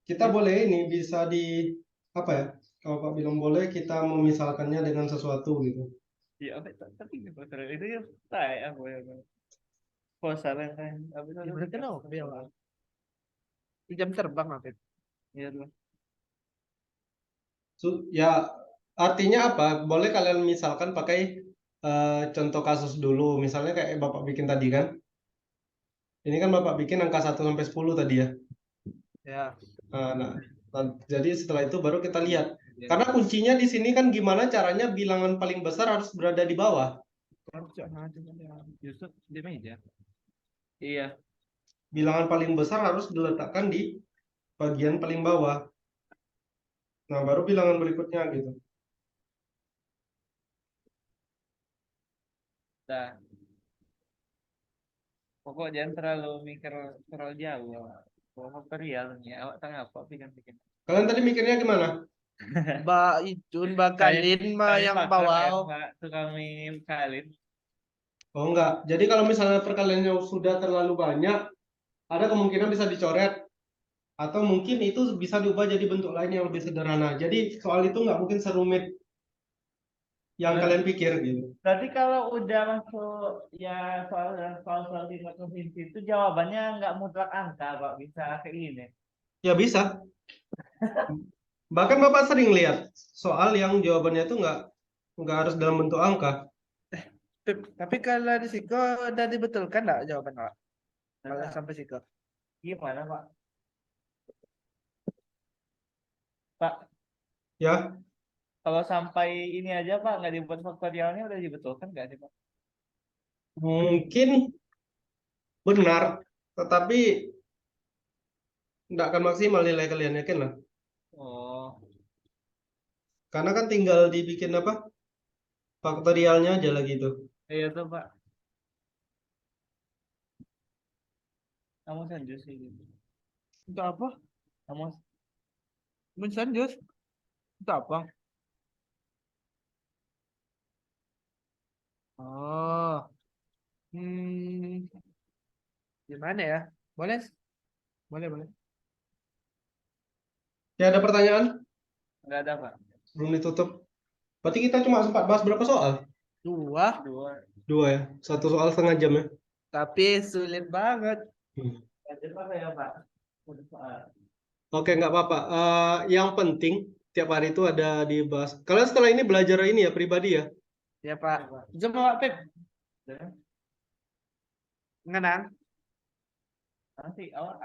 ini bisa di apa ya? Kalau Pak bilang boleh kita memisalkannya dengan sesuatu gitu. Ya, tapi itu ya saya apa ya. Kosaran kan. Apa itu? Ya, berarti no, ya, Pak. Jam terbang apa? Iya tuh. Ya, artinya apa? Boleh kalian misalkan pakai contoh kasus dulu. Misalnya kayak Bapak bikin tadi kan. Ini kan Bapak bikin angka 1 sampai 10 tadi ya. Ya. Jadi setelah itu baru kita lihat. Karena kuncinya di sini kan gimana caranya bilangan paling besar harus berada di bawah. Justru di meja. Iya. Bilangan paling besar harus diletakkan di bagian paling bawah. Nah, baru bilangan berikutnya gitu. Nah, pokok jangan terlalu mikir terlalu jauh. Pokok realnya. Awak tengah apa bikin-bikin. Kalian tadi mikirnya gimana? Bakalin mah yang bawah. Tuh kami kalin. Oh enggak. Jadi kalau misalnya perkaliannya sudah terlalu banyak, ada kemungkinan bisa dicoret. Atau mungkin itu bisa diubah jadi bentuk lain yang lebih sederhana. Jadi soal itu nggak mungkin serumit yang kalian pikir gitu. Berarti kalau udah masuk ya soal tingkat provinsi itu jawabannya nggak mutlak angka, Pak. Bisa kayak gini. Ya bisa. Bahkan Bapak sering lihat soal yang jawabannya itu nggak harus dalam bentuk angka. Tapi kalau di Siko udah dibetulkan nggak jawaban Pak? Kalau sampai Siko. Gimana, Pak? Pak, Ya, kalau sampai ini aja, Pak, nggak dibuat faktorialnya udah dibetulkan nggak sih, Pak? mungkin benar, tetapi nggak akan maksimal nilai kalian, yakin lah. Oh, Karena kan tinggal dibikin apa? Faktorialnya aja lagi itu. iya tuh, Pak. Kamu senjus sih gitu. Untuk apa? Kamu Mensanjus? Untuk apa? Oh. Gimana ya? Boleh? Boleh. Ya ada pertanyaan? nggak ada, Pak. Belum ditutup. Berarti kita cuma sempat bahas berapa soal? 2. Dua ya. Satu soal setengah jam ya. Tapi sulit banget. Ada apa ya, Pak? Udah, Pak. Oke, nggak apa-apa. Yang penting tiap hari itu ada dibahas. Kalian setelah ini belajar ini ya pribadi ya. Ya Pak. Jom Pak Pip. Udah. Ngenang. Nanti awak